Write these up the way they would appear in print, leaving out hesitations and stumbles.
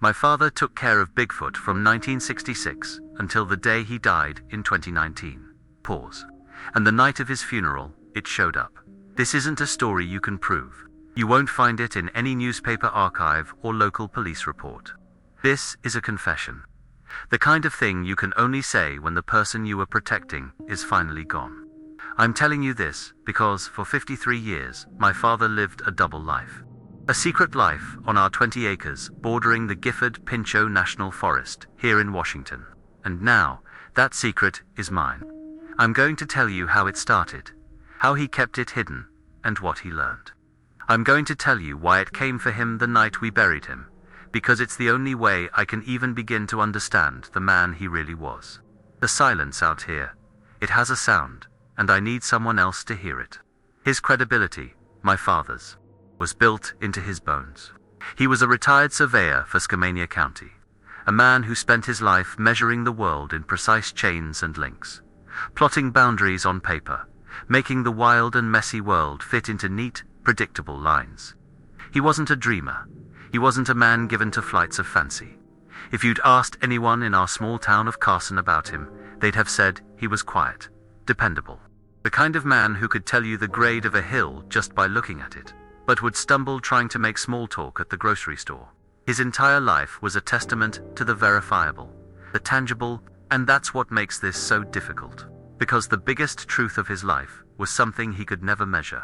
My father took care of Bigfoot from 1966 until the day he died in 2019. Pause. And the night of his funeral, it showed up. This isn't a story you can prove. You won't find it in any newspaper archive or local police report. This is a confession. The kind of thing you can only say when the person you were protecting is finally gone. I'm telling you this because for 53 years, my father lived a double life. A secret life on our 20 acres bordering the Gifford-Pinchot National Forest here in Washington. And now, that secret is mine. I'm going to tell you how it started, how he kept it hidden, and what he learned. I'm going to tell you why it came for him the night we buried him, because it's the only way I can even begin to understand the man he really was. The silence out here, it has a sound, and I need someone else to hear it. His credibility, my father's, was built into his bones. He was a retired surveyor for Skamania County, a man who spent his life measuring the world in precise chains and links, plotting boundaries on paper, making the wild and messy world fit into neat, predictable lines. He wasn't a dreamer. He wasn't a man given to flights of fancy. If you'd asked anyone in our small town of Carson about him, they'd have said he was quiet, dependable. The kind of man who could tell you the grade of a hill just by looking at it, but would stumble trying to make small talk at the grocery store. His entire life was a testament to the verifiable, the tangible, and that's what makes this so difficult. Because the biggest truth of his life was something he could never measure,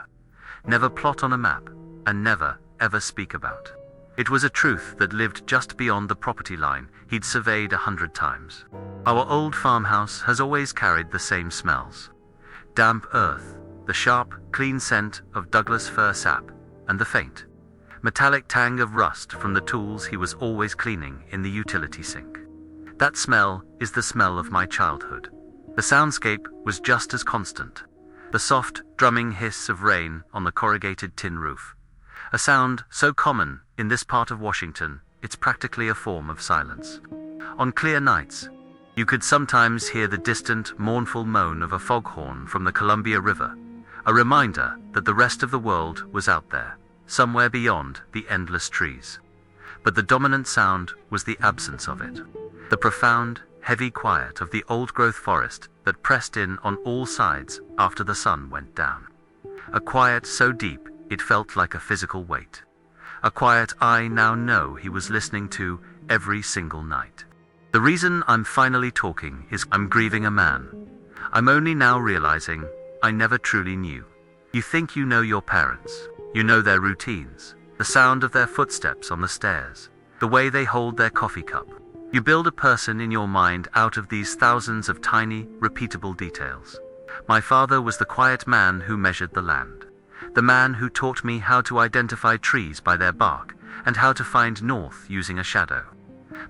never plot on a map, and never, ever speak about. It was a truth that lived just beyond the property line he'd surveyed 100 times. Our old farmhouse has always carried the same smells. Damp earth, the sharp, clean scent of Douglas fir sap, and the faint, metallic tang of rust from the tools he was always cleaning in the utility sink. That smell is the smell of my childhood. The soundscape was just as constant. The soft, drumming hiss of rain on the corrugated tin roof. A sound so common in this part of Washington, it's practically a form of silence. On clear nights, you could sometimes hear the distant, mournful moan of a foghorn from the Columbia River, a reminder that the rest of the world was out there, somewhere beyond the endless trees. But the dominant sound was the absence of it. The profound, heavy quiet of the old-growth forest that pressed in on all sides after the sun went down. A quiet so deep it felt like a physical weight. A quiet I now know he was listening to every single night. The reason I'm finally talking is I'm grieving a man. I'm only now realizing I never truly knew. You think you know your parents. You know their routines, the sound of their footsteps on the stairs, the way they hold their coffee cup. You build a person in your mind out of these thousands of tiny, repeatable details. My father was the quiet man who measured the land. The man who taught me how to identify trees by their bark and how to find north using a shadow.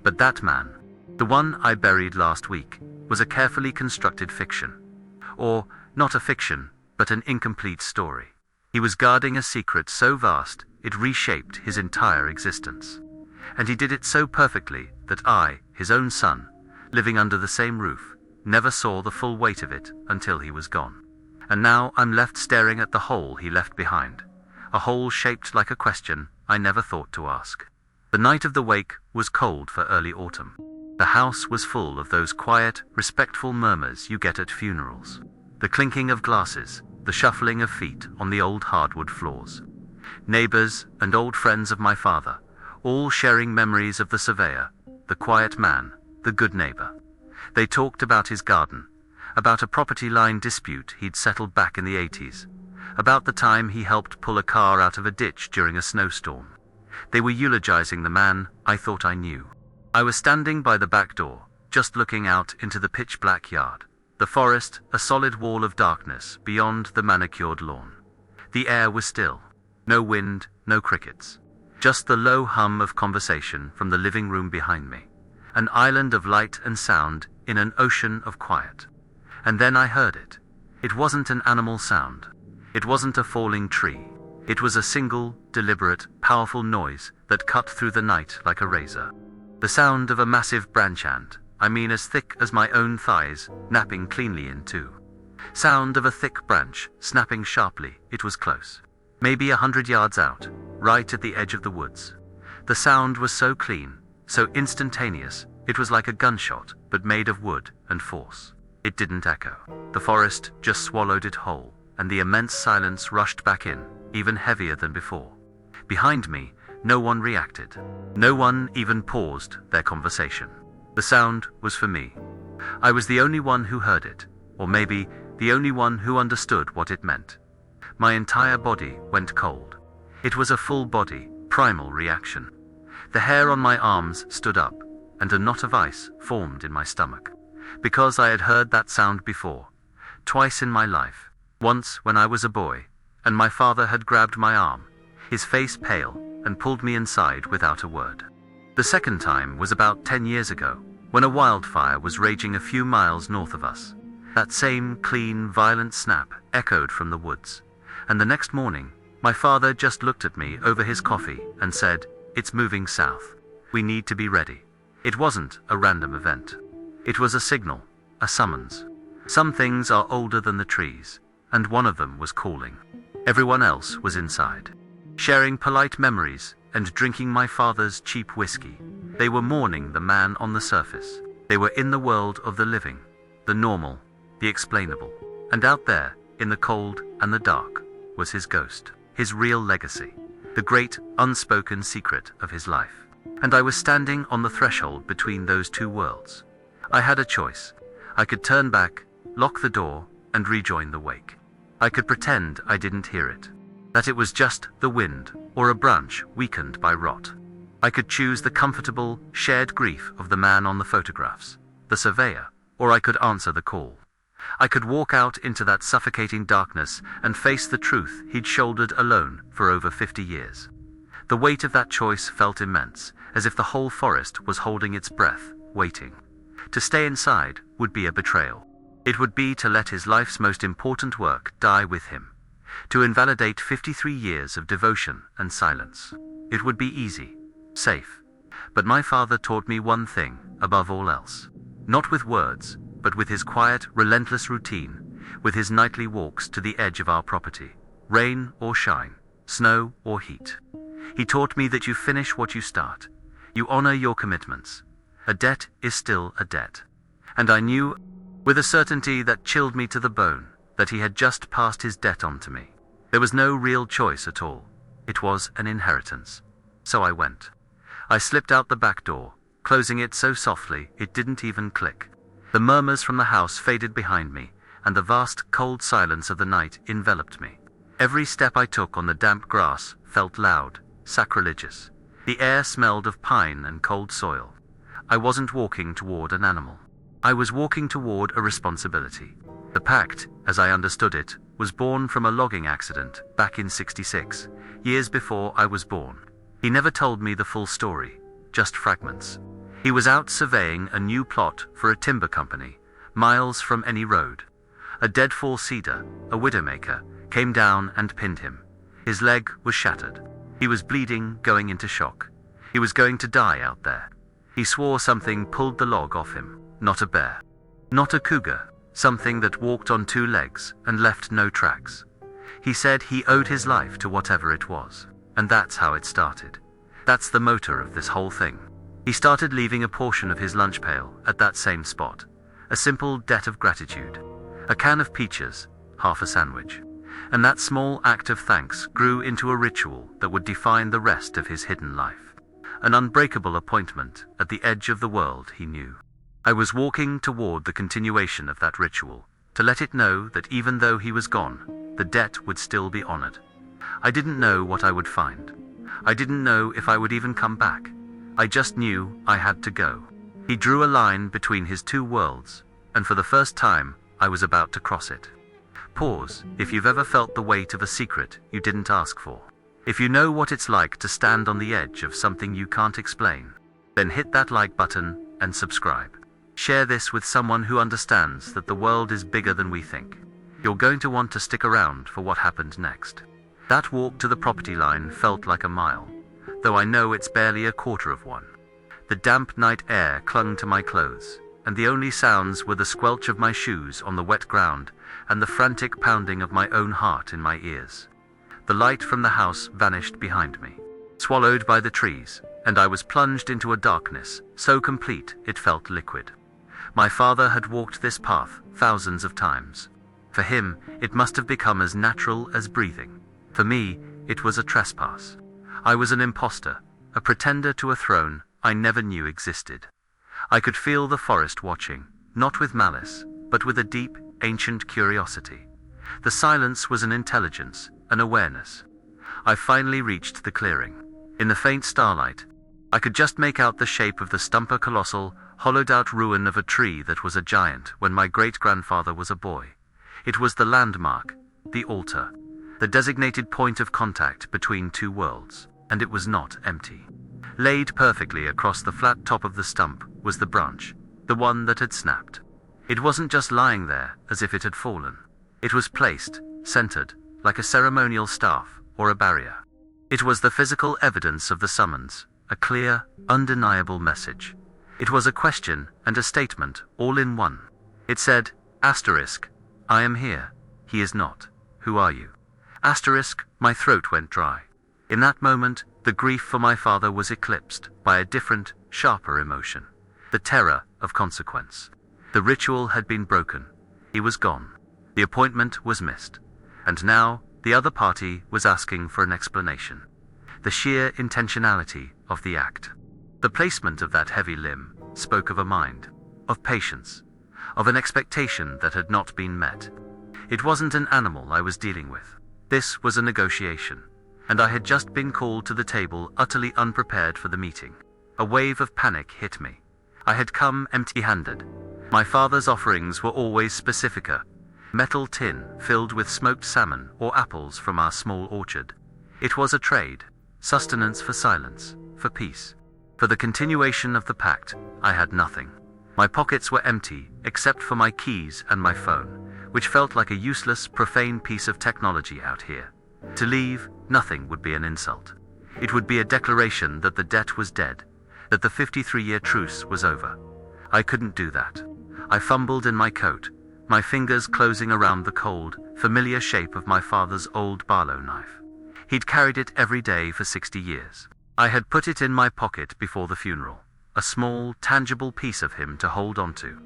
But that man, the one I buried last week, was a carefully constructed fiction. Or, not a fiction, but an incomplete story. He was guarding a secret so vast it reshaped his entire existence. And he did it so perfectly that I, his own son, living under the same roof, never saw the full weight of it until he was gone. And now I'm left staring at the hole he left behind, a hole shaped like a question I never thought to ask. The night of the wake was cold for early autumn. The house was full of those quiet, respectful murmurs you get at funerals. The clinking of glasses, the shuffling of feet on the old hardwood floors. Neighbors and old friends of my father, all sharing memories of the surveyor, the quiet man, the good neighbor. They talked about his garden, about a property line dispute he'd settled back in the 80s, about the time he helped pull a car out of a ditch during a snowstorm. They were eulogizing the man I thought I knew. I was standing by the back door, just looking out into the pitch-black yard. The forest, a solid wall of darkness beyond the manicured lawn. The air was still. No wind, no crickets. Just the low hum of conversation from the living room behind me. An island of light and sound in an ocean of quiet. And then I heard it. It wasn't an animal sound. It wasn't a falling tree. It was a single, deliberate, powerful noise that cut through the night like a razor. The sound of a massive branch ant, I mean as thick as my own thighs, napping cleanly in two. Sound of a thick branch, snapping sharply. It was close. Maybe 100 yards out, right at the edge of the woods. The sound was so clean, so instantaneous, it was like a gunshot, but made of wood and force. It didn't echo. The forest just swallowed it whole, and the immense silence rushed back in, even heavier than before. Behind me, no one reacted. No one even paused their conversation. The sound was for me. I was the only one who heard it, or maybe the only one who understood what it meant. My entire body went cold. It was a full-body, primal reaction. The hair on my arms stood up, and a knot of ice formed in my stomach. Because I had heard that sound before, twice in my life. Once when I was a boy, and my father had grabbed my arm, his face pale, and pulled me inside without a word. The second time was about 10 years ago, when a wildfire was raging a few miles north of us. That same clean, violent snap echoed from the woods, and the next morning, my father just looked at me over his coffee and said, "It's moving south. We need to be ready." It wasn't a random event. It was a signal, a summons. Some things are older than the trees, and one of them was calling. Everyone else was inside, sharing polite memories and drinking my father's cheap whiskey. They were mourning the man on the surface. They were in the world of the living, the normal, the explainable. And out there, in the cold and the dark, was his ghost, his real legacy, the great unspoken secret of his life. And I was standing on the threshold between those two worlds. I had a choice. I could turn back, lock the door, and rejoin the wake. I could pretend I didn't hear it, that it was just the wind or a branch weakened by rot. I could choose the comfortable, shared grief of the man on the photographs, the surveyor, or I could answer the call. I could walk out into that suffocating darkness and face the truth he'd shouldered alone for over 50 years. The weight of that choice felt immense, as if the whole forest was holding its breath, waiting. To stay inside would be a betrayal. It would be to let his life's most important work die with him, to invalidate 53 years of devotion and silence. It would be easy, safe. But my father taught me one thing above all else. Not with words, but with his quiet, relentless routine, with his nightly walks to the edge of our property, rain or shine, snow or heat. He taught me that you finish what you start. You honor your commitments. A debt is still a debt. And I knew, with a certainty that chilled me to the bone, that he had just passed his debt on to me. There was no real choice at all. It was an inheritance. So I went. I slipped out the back door, closing it so softly it didn't even click. The murmurs from the house faded behind me, and the vast, cold silence of the night enveloped me. Every step I took on the damp grass felt loud, sacrilegious. The air smelled of pine and cold soil. I wasn't walking toward an animal. I was walking toward a responsibility. The pact, as I understood it, was born from a logging accident back in '66, years before I was born. He never told me the full story, just fragments. He was out surveying a new plot for a timber company, miles from any road. A deadfall cedar, a widowmaker, came down and pinned him. His leg was shattered. He was bleeding, going into shock. He was going to die out there. He swore something pulled the log off him. Not a bear. Not a cougar. Something that walked on two legs and left no tracks. He said he owed his life to whatever it was. And that's how it started. That's the motor of this whole thing. He started leaving a portion of his lunch pail at that same spot. A simple debt of gratitude. A can of peaches, half a sandwich. And that small act of thanks grew into a ritual that would define the rest of his hidden life. An unbreakable appointment at the edge of the world he knew. I was walking toward the continuation of that ritual, to let it know that even though he was gone, the debt would still be honored. I didn't know what I would find. I didn't know if I would even come back. I just knew I had to go. He drew a line between his two worlds, and for the first time, I was about to cross it. Pause if you've ever felt the weight of a secret you didn't ask for. If you know what it's like to stand on the edge of something you can't explain, then hit that like button and subscribe. Share this with someone who understands that the world is bigger than we think. You're going to want to stick around for what happened next. That walk to the property line felt like a mile, though I know it's barely a quarter of one. The damp night air clung to my clothes, and the only sounds were the squelch of my shoes on the wet ground and the frantic pounding of my own heart in my ears. The light from the house vanished behind me, swallowed by the trees, and I was plunged into a darkness so complete it felt liquid. My father had walked this path thousands of times. For him, it must have become as natural as breathing. For me, it was a trespass. I was an imposter, a pretender to a throne I never knew existed. I could feel the forest watching, not with malice, but with a deep, ancient curiosity. The silence was an intelligence, an awareness. I finally reached the clearing. In the faint starlight, I could just make out the shape of the stumper colossal, hollowed-out ruin of a tree that was a giant when my great-grandfather was a boy. It was the landmark, the altar, the designated point of contact between two worlds, and it was not empty. Laid perfectly across the flat top of the stump was the branch, the one that had snapped. It wasn't just lying there as if it had fallen. It was placed, centered, like a ceremonial staff or a barrier. It was the physical evidence of the summons, a clear, undeniable message. It was a question and a statement all in one. It said, asterisk, I am here. He is not. Who are you? Asterisk, my throat went dry. In that moment, the grief for my father was eclipsed by a different, sharper emotion. The terror of consequence. The ritual had been broken. He was gone. The appointment was missed. And now, the other party was asking for an explanation. The sheer intentionality of the act. The placement of that heavy limb spoke of a mind, of patience, of an expectation that had not been met. It wasn't an animal I was dealing with. This was a negotiation, and I had just been called to the table utterly unprepared for the meeting. A wave of panic hit me. I had come empty-handed. My father's offerings were always specifica. Metal tin filled with smoked salmon or apples from our small orchard. It was a trade, sustenance for silence, for peace. For the continuation of the pact, I had nothing. My pockets were empty, except for my keys and my phone, which felt like a useless, profane piece of technology out here. To leave, nothing would be an insult. It would be a declaration that the debt was dead, that the 53-year truce was over. I couldn't do that. I fumbled in my coat, my fingers closing around the cold, familiar shape of my father's old Barlow knife. He'd carried it every day for 60 years. I had put it in my pocket before the funeral, a small, tangible piece of him to hold onto.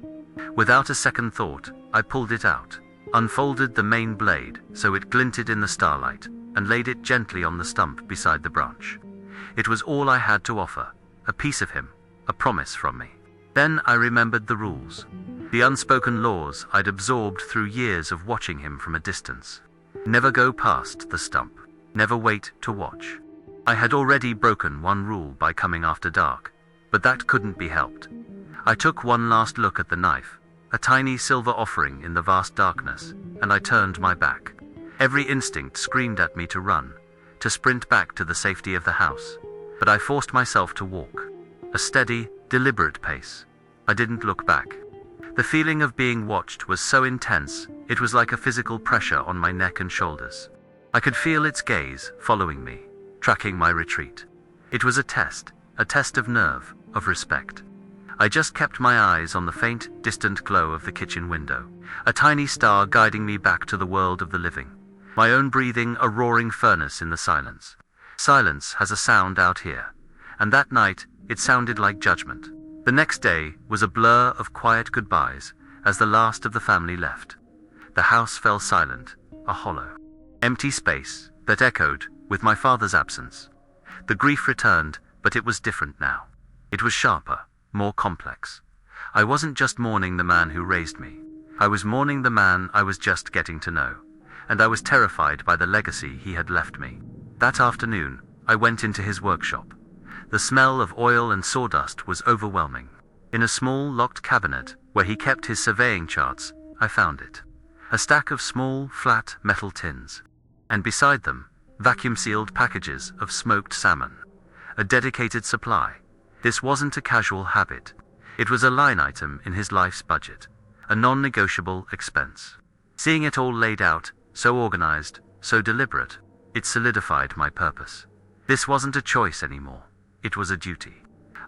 Without a second thought, I pulled it out, unfolded the main blade so it glinted in the starlight, and laid it gently on the stump beside the branch. It was all I had to offer, a piece of him, a promise from me. Then I remembered the rules, the unspoken laws I'd absorbed through years of watching him from a distance. Never go past the stump. Never wait to watch. I had already broken one rule by coming after dark, but that couldn't be helped. I took one last look at the knife, a tiny silver offering in the vast darkness, and I turned my back. Every instinct screamed at me to run, to sprint back to the safety of the house, but I forced myself to walk. A steady, deliberate pace. I didn't look back. The feeling of being watched was so intense, it was like a physical pressure on my neck and shoulders. I could feel its gaze following me, tracking my retreat. It was a test of nerve, of respect. I just kept my eyes on the faint, distant glow of the kitchen window, a tiny star guiding me back to the world of the living. My own breathing a roaring furnace in the silence. Silence has a sound out here, and that night it sounded like judgment. The next day was a blur of quiet goodbyes as the last of the family left. The house fell silent, a hollow, empty space that echoed with my father's absence. The grief returned, but it was different now. It was sharper, more complex. I wasn't just mourning the man who raised me. I was mourning the man I was just getting to know, and I was terrified by the legacy he had left me. That afternoon, I went into his workshop. The smell of oil and sawdust was overwhelming. In a small, locked cabinet, where he kept his surveying charts, I found it. A stack of small, flat metal tins. And beside them, vacuum-sealed packages of smoked salmon. A dedicated supply. This wasn't a casual habit. It was a line item in his life's budget. A non-negotiable expense. Seeing it all laid out, so organized, so deliberate, it solidified my purpose. This wasn't a choice anymore. It was a duty.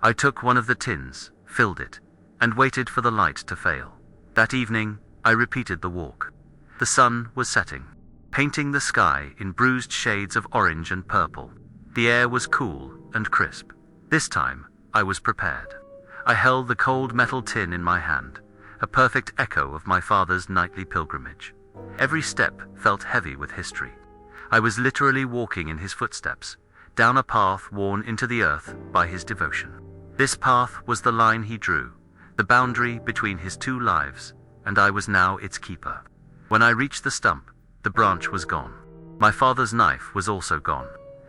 I took one of the tins, filled it, and waited for the light to fail. That evening, I repeated the walk. The sun was setting, painting the sky in bruised shades of orange and purple. The air was cool and crisp. This time, I was prepared. I held the cold metal tin in my hand, a perfect echo of my father's nightly pilgrimage. Every step felt heavy with history. I was literally walking in his footsteps, down a path worn into the earth by his devotion. This path was the line he drew, the boundary between his two lives, and I was now its keeper. When I reached the stump, the branch was gone. My father's knife was also gone.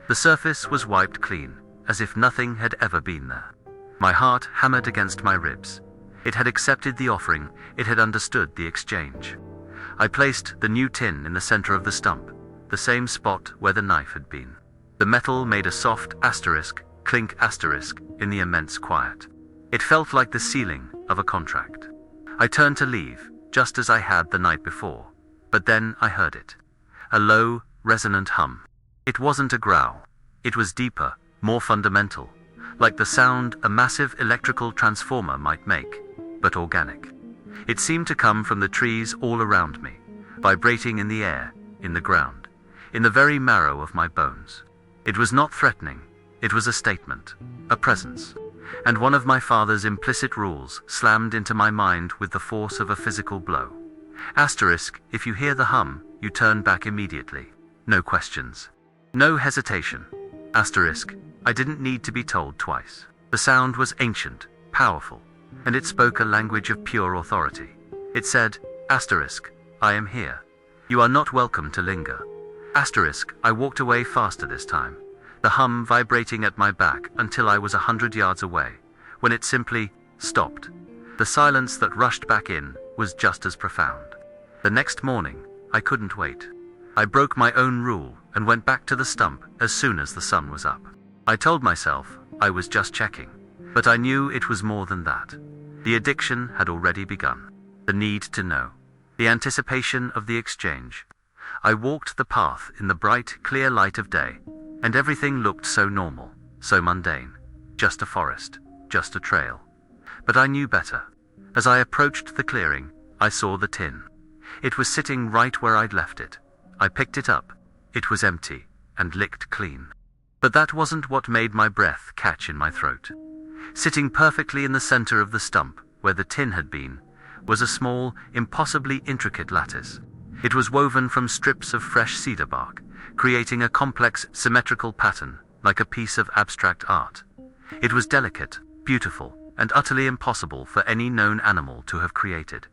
The surface was wiped clean, as if nothing had ever been there. My heart hammered against my ribs. It had accepted the offering, it had understood the exchange. I placed the new tin in the center of the stump, the same spot where the knife had been. The metal made a soft asterisk, clink asterisk, in the immense quiet. It felt like the sealing of a contract. I turned to leave, just as I had the night before, but then I heard it. A low, resonant hum. It wasn't a growl. It was deeper, more fundamental, like the sound a massive electrical transformer might make, but organic. It seemed to come from the trees all around me, vibrating in the air, in the ground, in the very marrow of my bones. It was not threatening. It was a statement, a presence, and one of my father's implicit rules slammed into my mind with the force of a physical blow. Asterisk, if you hear the hum, you turn back immediately. No questions. No hesitation. Asterisk, I didn't need to be told twice. The sound was ancient, powerful, and it spoke a language of pure authority. It said, asterisk, I am here. You are not welcome to linger. Asterisk, I walked away faster this time, the hum vibrating at my back until I was 100 yards away, when it simply stopped. The silence that rushed back in was just as profound. The next morning, I couldn't wait. I broke my own rule and went back to the stump as soon as the sun was up. I told myself I was just checking, but I knew it was more than that. The addiction had already begun. The need to know. The anticipation of the exchange. I walked the path in the bright, clear light of day, and everything looked so normal, so mundane. Just a forest, just a trail. But I knew better. As I approached the clearing, I saw the tin. It was sitting right where I'd left it. I picked it up. It was empty, and licked clean. But that wasn't what made my breath catch in my throat. Sitting perfectly in the center of the stump, where the tin had been, was a small, impossibly intricate lattice. It was woven from strips of fresh cedar bark, creating a complex, symmetrical pattern, like a piece of abstract art. It was delicate, beautiful, and utterly impossible for any known animal to have created.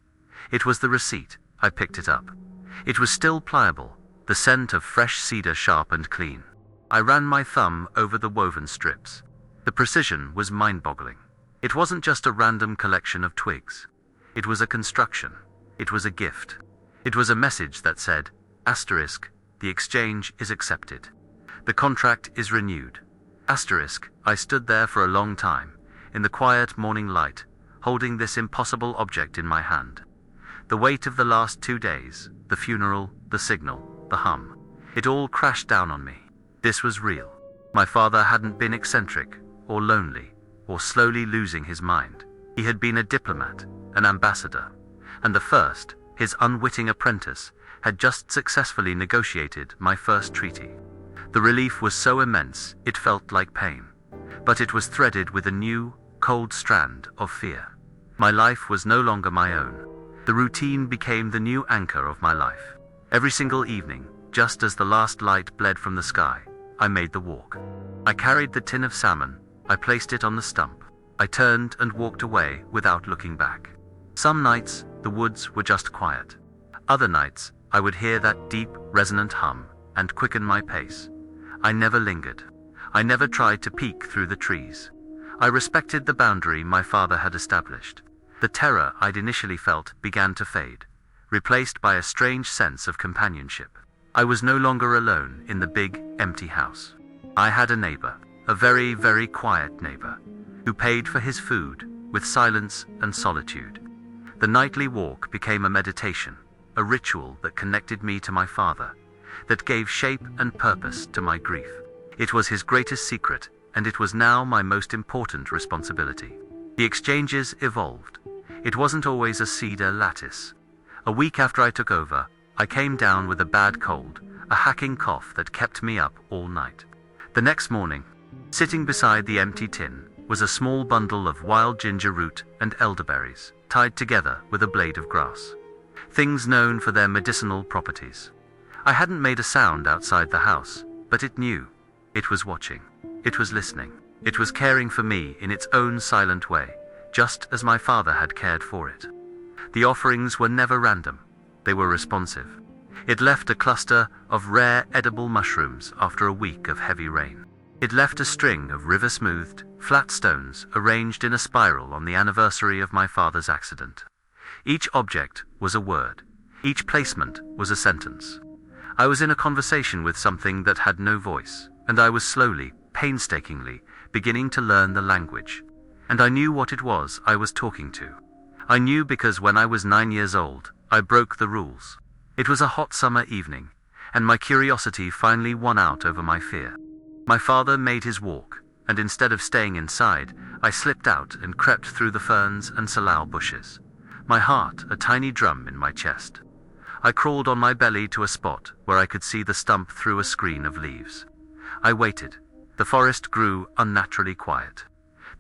It was the receipt. I picked it up. It was still pliable, the scent of fresh cedar sharp and clean. I ran my thumb over the woven strips. The precision was mind-boggling. It wasn't just a random collection of twigs. It was a construction. It was a gift. It was a message that said, asterisk, the exchange is accepted. The contract is renewed. Asterisk, I stood there for a long time, in the quiet morning light, holding this impossible object in my hand. The weight of the last 2 days, the funeral, the signal, the hum, it all crashed down on me. This was real. My father hadn't been eccentric, or lonely, or slowly losing his mind. He had been a diplomat, an ambassador, and the first, his unwitting apprentice, had just successfully negotiated my first treaty. The relief was so immense, it felt like pain. But it was threaded with a new, cold strand of fear. My life was no longer my own. The routine became the new anchor of my life. Every single evening, just as the last light bled from the sky, I made the walk. I carried the tin of salmon, I placed it on the stump. I turned and walked away without looking back. Some nights, the woods were just quiet. Other nights, I would hear that deep, resonant hum, and quicken my pace. I never lingered. I never tried to peek through the trees. I respected the boundary my father had established. The terror I'd initially felt began to fade, replaced by a strange sense of companionship. I was no longer alone in the big, empty house. I had a neighbor, a very, very quiet neighbor, who paid for his food with silence and solitude. The nightly walk became a meditation, a ritual that connected me to my father, that gave shape and purpose to my grief. It was his greatest secret, and it was now my most important responsibility. The exchanges evolved. It wasn't always a cedar lattice. A week after I took over, I came down with a bad cold, a hacking cough that kept me up all night. The next morning, Sitting beside the empty tin was a small bundle of wild ginger root and elderberries, tied together with a blade of grass. Things known for their medicinal properties. I hadn't made a sound outside the house, but it knew. It was watching. It was listening. It was caring for me in its own silent way, just as my father had cared for it. The offerings were never random. They were responsive. It left a cluster of rare edible mushrooms after a week of heavy rain. It left a string of river-smoothed, flat stones arranged in a spiral on the anniversary of my father's accident. Each object was a word. Each placement was a sentence. I was in a conversation with something that had no voice, and I was slowly, painstakingly, beginning to learn the language. And I knew what it was I was talking to. I knew because when I was 9 years old, I broke the rules. It was a hot summer evening, and my curiosity finally won out over my fear. My father made his walk, and instead of staying inside, I slipped out and crept through the ferns and salal bushes. My heart a tiny drum in my chest. I crawled on my belly to a spot where I could see the stump through a screen of leaves. I waited. The forest grew unnaturally quiet.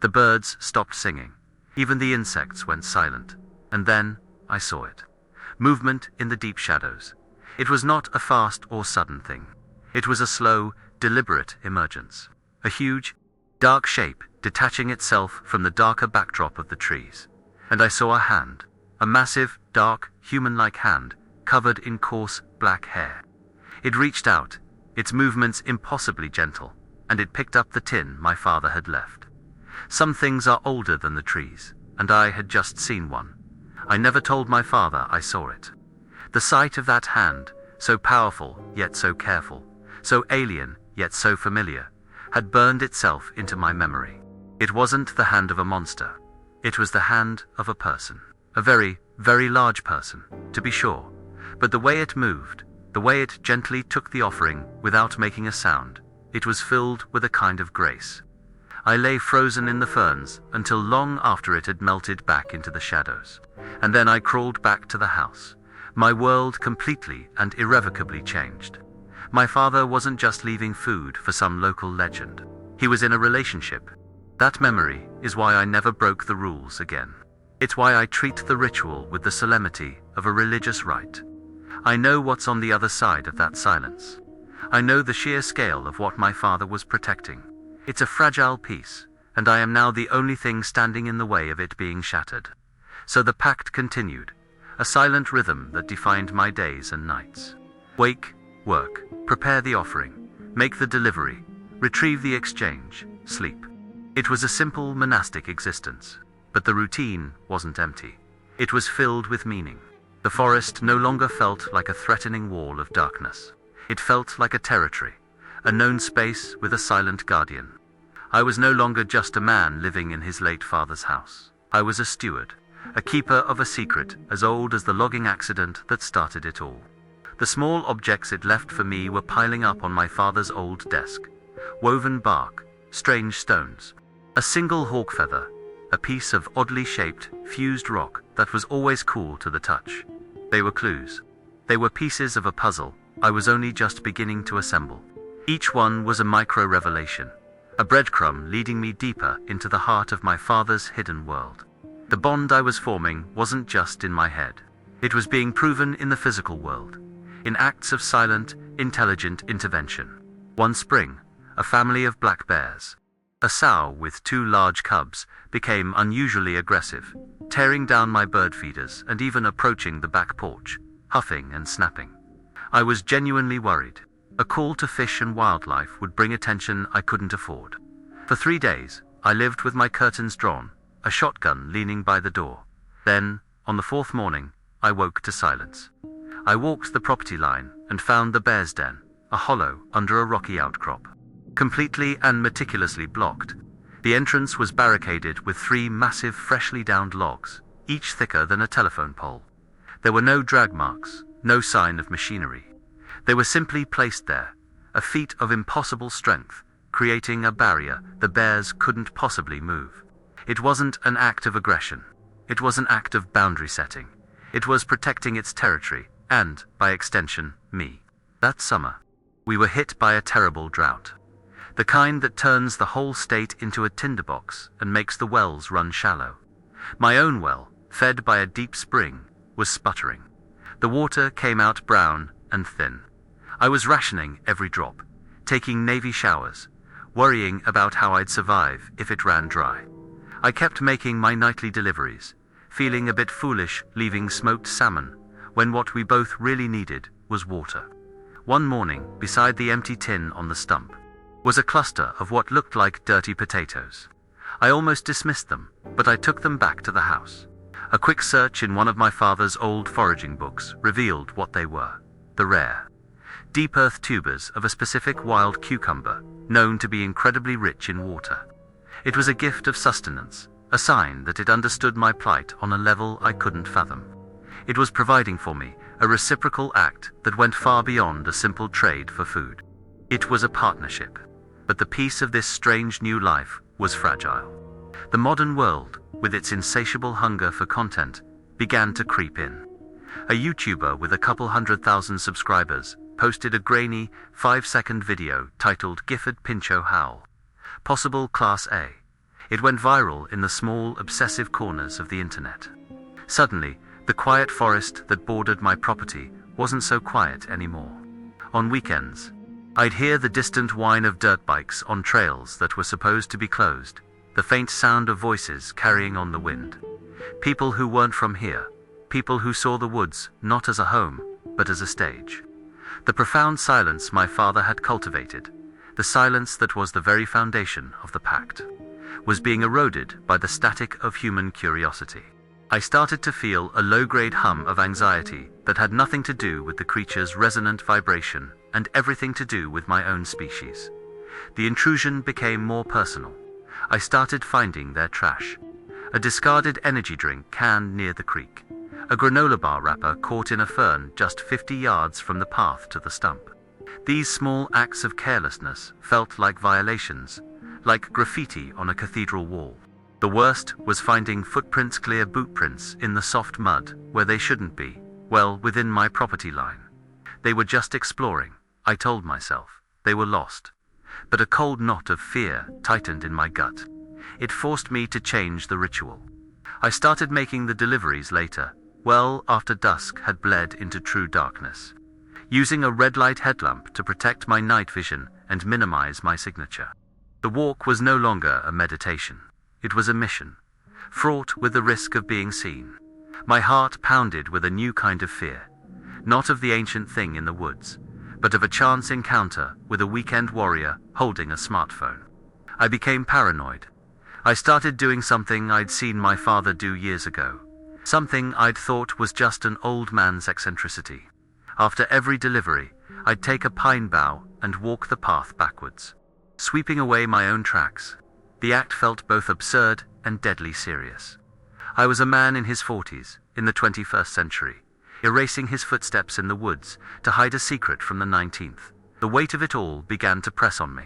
The birds stopped singing. Even the insects went silent. And then I saw it. Movement in the deep shadows. It was not a fast or sudden thing. It was a slow, deliberate emergence. A huge, dark shape detaching itself from the darker backdrop of the trees. And I saw a hand. A massive, dark, human-like hand, covered in coarse, black hair. It reached out, its movements impossibly gentle, and it picked up the tin my father had left. Some things are older than the trees, and I had just seen one. I never told my father I saw it. The sight of that hand, so powerful yet so careful, so alien yet so familiar, had burned itself into my memory. It wasn't the hand of a monster. It was the hand of a person. A very, very large person, to be sure. But the way it moved, the way it gently took the offering without making a sound, it was filled with a kind of grace. I lay frozen in the ferns until long after it had melted back into the shadows. And then I crawled back to the house. My world completely and irrevocably changed. My father wasn't just leaving food for some local legend. He was in a relationship. That memory is why I never broke the rules again. It's why I treat the ritual with the solemnity of a religious rite. I know what's on the other side of that silence. I know the sheer scale of what my father was protecting. It's a fragile piece, and I am now the only thing standing in the way of it being shattered. So the pact continued, a silent rhythm that defined my days and nights. Wake, work, prepare the offering, make the delivery, retrieve the exchange, sleep. It was a simple monastic existence, but the routine wasn't empty. It was filled with meaning. The forest no longer felt like a threatening wall of darkness. It felt like a territory, a known space with a silent guardian. I was no longer just a man living in his late father's house. I was a steward, a keeper of a secret as old as the logging accident that started it all. The small objects it left for me were piling up on my father's old desk. Woven bark, strange stones, a single hawk feather, a piece of oddly shaped, fused rock that was always cool to the touch. They were clues. They were pieces of a puzzle I was only just beginning to assemble. Each one was a micro-revelation, a breadcrumb leading me deeper into the heart of my father's hidden world. The bond I was forming wasn't just in my head. It was being proven in the physical world, in acts of silent, intelligent intervention. One spring, a family of black bears, a sow with 2 large cubs, became unusually aggressive, tearing down my bird feeders and even approaching the back porch, huffing and snapping. I was genuinely worried. A call to fish and wildlife would bring attention I couldn't afford. For 3 days, I lived with my curtains drawn, a shotgun leaning by the door. Then, on the 4th morning, I woke to silence. I walked the property line and found the bear's den, a hollow under a rocky outcrop. Completely and meticulously blocked. The entrance was barricaded with 3 massive freshly downed logs, each thicker than a telephone pole. There were no drag marks, no sign of machinery. They were simply placed there, a feat of impossible strength, creating a barrier the bears couldn't possibly move. It wasn't an act of aggression. It was an act of boundary setting. It was protecting its territory, and, by extension, me. That summer, we were hit by a terrible drought. The kind that turns the whole state into a tinderbox and makes the wells run shallow. My own well, fed by a deep spring, was sputtering. The water came out brown and thin. I was rationing every drop, taking Navy showers, worrying about how I'd survive if it ran dry. I kept making my nightly deliveries, feeling a bit foolish leaving smoked salmon, when what we both really needed was water. One morning, beside the empty tin on the stump, was a cluster of what looked like dirty potatoes. I almost dismissed them, but I took them back to the house. A quick search in one of my father's old foraging books revealed what they were: the rare, deep earth tubers of a specific wild cucumber, known to be incredibly rich in water. It was a gift of sustenance, a sign that it understood my plight on a level I couldn't fathom. It was providing for me a reciprocal act that went far beyond a simple trade for food. It was a partnership. But the peace of this strange new life was fragile. The modern world, with its insatiable hunger for content, began to creep in. A YouTuber with a couple 100,000 subscribers posted a grainy, 5-second video titled "Gifford Pinchot Howl. Possible Class A." It went viral in the small, obsessive corners of the internet. Suddenly, the quiet forest that bordered my property wasn't so quiet anymore. On weekends, I'd hear the distant whine of dirt bikes on trails that were supposed to be closed, the faint sound of voices carrying on the wind. People who weren't from here, people who saw the woods not as a home, but as a stage. The profound silence my father had cultivated, the silence that was the very foundation of the pact, was being eroded by the static of human curiosity. I started to feel a low-grade hum of anxiety that had nothing to do with the creature's resonant vibration and everything to do with my own species. The intrusion became more personal. I started finding their trash. A discarded energy drink can near the creek. A granola bar wrapper caught in a fern just 50 yards from the path to the stump. These small acts of carelessness felt like violations, like graffiti on a cathedral wall. The worst was finding footprints, clear boot prints, in the soft mud where they shouldn't be, well within my property line. They were just exploring, I told myself. They were lost. But a cold knot of fear tightened in my gut. It forced me to change the ritual. I started making the deliveries later, well after dusk had bled into true darkness, using a red light headlamp to protect my night vision and minimize my signature. The walk was no longer a meditation. It was a mission, fraught with the risk of being seen. My heart pounded with a new kind of fear, not of the ancient thing in the woods, but of a chance encounter with a weekend warrior holding a smartphone. I became paranoid. I started doing something I'd seen my father do years ago, something I'd thought was just an old man's eccentricity. After every delivery, I'd take a pine bough and walk the path backwards, sweeping away my own tracks. The act felt both absurd and deadly serious. I was a man in his 40s, in the 21st century, erasing his footsteps in the woods to hide a secret from the 19th. The weight of it all began to press on me.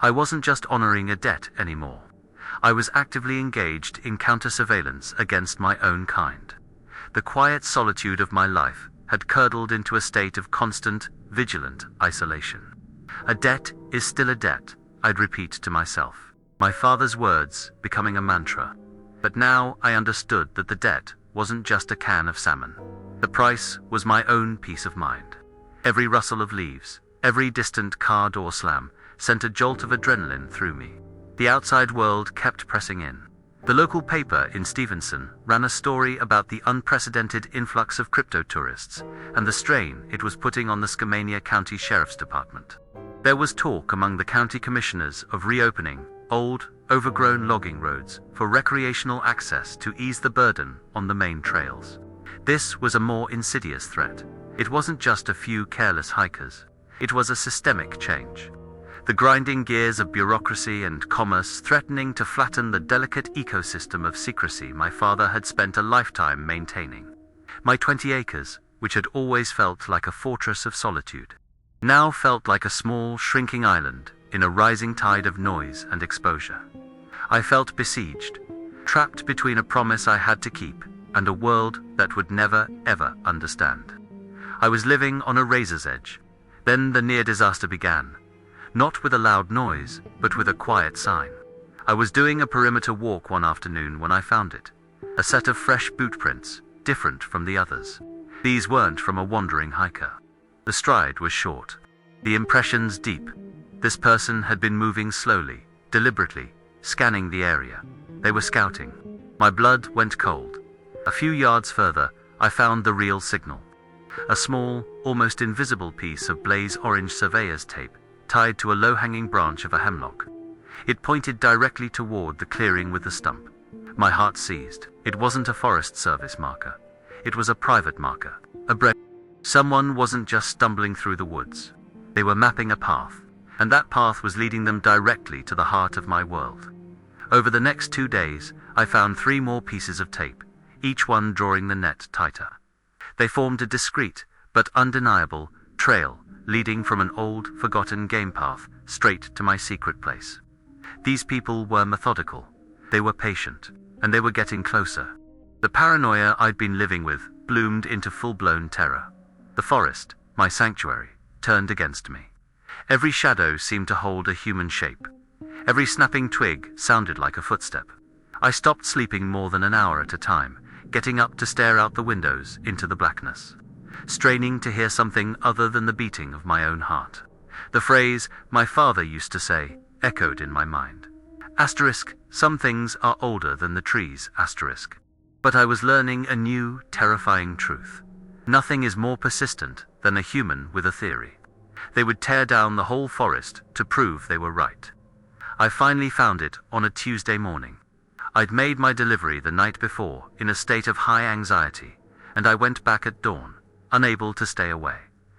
I wasn't just honoring a debt anymore. I was actively engaged in counter-surveillance against my own kind. The quiet solitude of my life had curdled into a state of constant, vigilant isolation. A debt is still a debt, I'd repeat to myself. My father's words becoming a mantra. But now I understood that the debt wasn't just a can of salmon. The price was my own peace of mind. Every rustle of leaves, every distant car door slam sent a jolt of adrenaline through me. The outside world kept pressing in. The local paper in Stevenson ran a story about the unprecedented influx of crypto tourists and the strain it was putting on the Skamania County Sheriff's Department. There was talk among the county commissioners of reopening old, overgrown logging roads for recreational access to ease the burden on the main trails. This was a more insidious threat. It wasn't just a few careless hikers. It was a systemic change. The grinding gears of bureaucracy and commerce threatening to flatten the delicate ecosystem of secrecy my father had spent a lifetime maintaining. My 20 acres, which had always felt like a fortress of solitude, now felt like a small, shrinking island in a rising tide of noise and exposure. I felt besieged, trapped between a promise I had to keep and a world that would never, ever understand. I was living on a razor's edge. Then the near disaster began. Not with a loud noise, but with a quiet sign. I was doing a perimeter walk one afternoon when I found it. A set of fresh boot prints, different from the others. These weren't from a wandering hiker. The stride was short. The impressions deep. This person had been moving slowly, deliberately, scanning the area. They were scouting. My blood went cold. A few yards further, I found the real signal. A small, almost invisible piece of blaze-orange surveyor's tape tied to a low-hanging branch of a hemlock. It pointed directly toward the clearing with the stump. My heart seized. It wasn't a Forest Service marker. It was a private marker. Someone wasn't just stumbling through the woods. They were mapping a path, and that path was leading them directly to the heart of my world. Over the next 2 days, I found 3 more pieces of tape, each one drawing the net tighter. They formed a discreet, but undeniable, trail leading from an old, forgotten game path straight to my secret place. These people were methodical. They were patient, and they were getting closer. The paranoia I'd been living with bloomed into full-blown terror. The forest, my sanctuary, turned against me. Every shadow seemed to hold a human shape. Every snapping twig sounded like a footstep. I stopped sleeping more than an hour at a time, getting up to stare out the windows into the blackness, straining to hear something other than the beating of my own heart. The phrase my father used to say echoed in my mind. Asterisk, some things are older than the trees, asterisk. But I was learning a new, terrifying truth. Nothing is more persistent than a human with a theory. They would tear down the whole forest to prove they were right. I finally found it on a Tuesday morning. I'd made my delivery the night before in a state of high anxiety, and I went back at dawn, unable to stay away.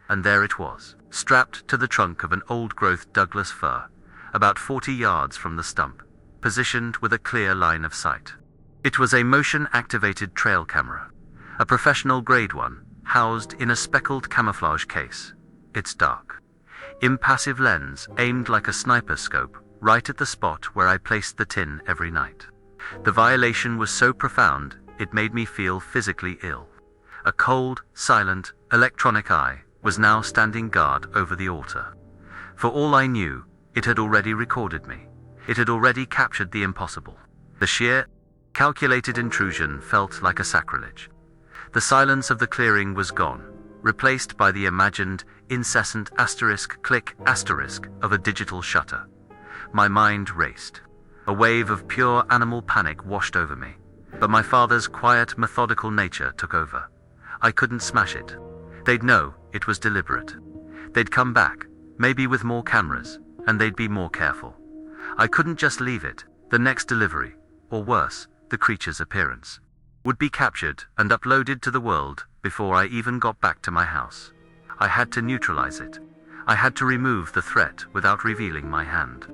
And there it was, strapped to the trunk of an old-growth Douglas fir, about 40 yards from the stump, positioned with a clear line of sight. It was a motion-activated trail camera, a professional-grade one, housed in a speckled camouflage case. Its dark, impassive lens aimed like a sniper scope right at the spot where I placed the tin every night. The violation was so profound, it made me feel physically ill. A cold, silent, electronic eye was now standing guard over the altar. For all I knew, it had already recorded me. It had already captured the impossible. The sheer, calculated intrusion felt like a sacrilege. The silence of the clearing was gone, replaced by the imagined, incessant asterisk click asterisk of a digital shutter. My mind raced. A wave of pure animal panic washed over me, but my father's quiet, methodical nature took over. I couldn't smash it. They'd know it was deliberate. They'd come back, maybe with more cameras, and they'd be more careful. I couldn't just leave it. The next delivery, or worse, the creature's appearance, would be captured and uploaded to the world before I even got back to my house. I had to neutralize it. I had to remove the threat without revealing my hand.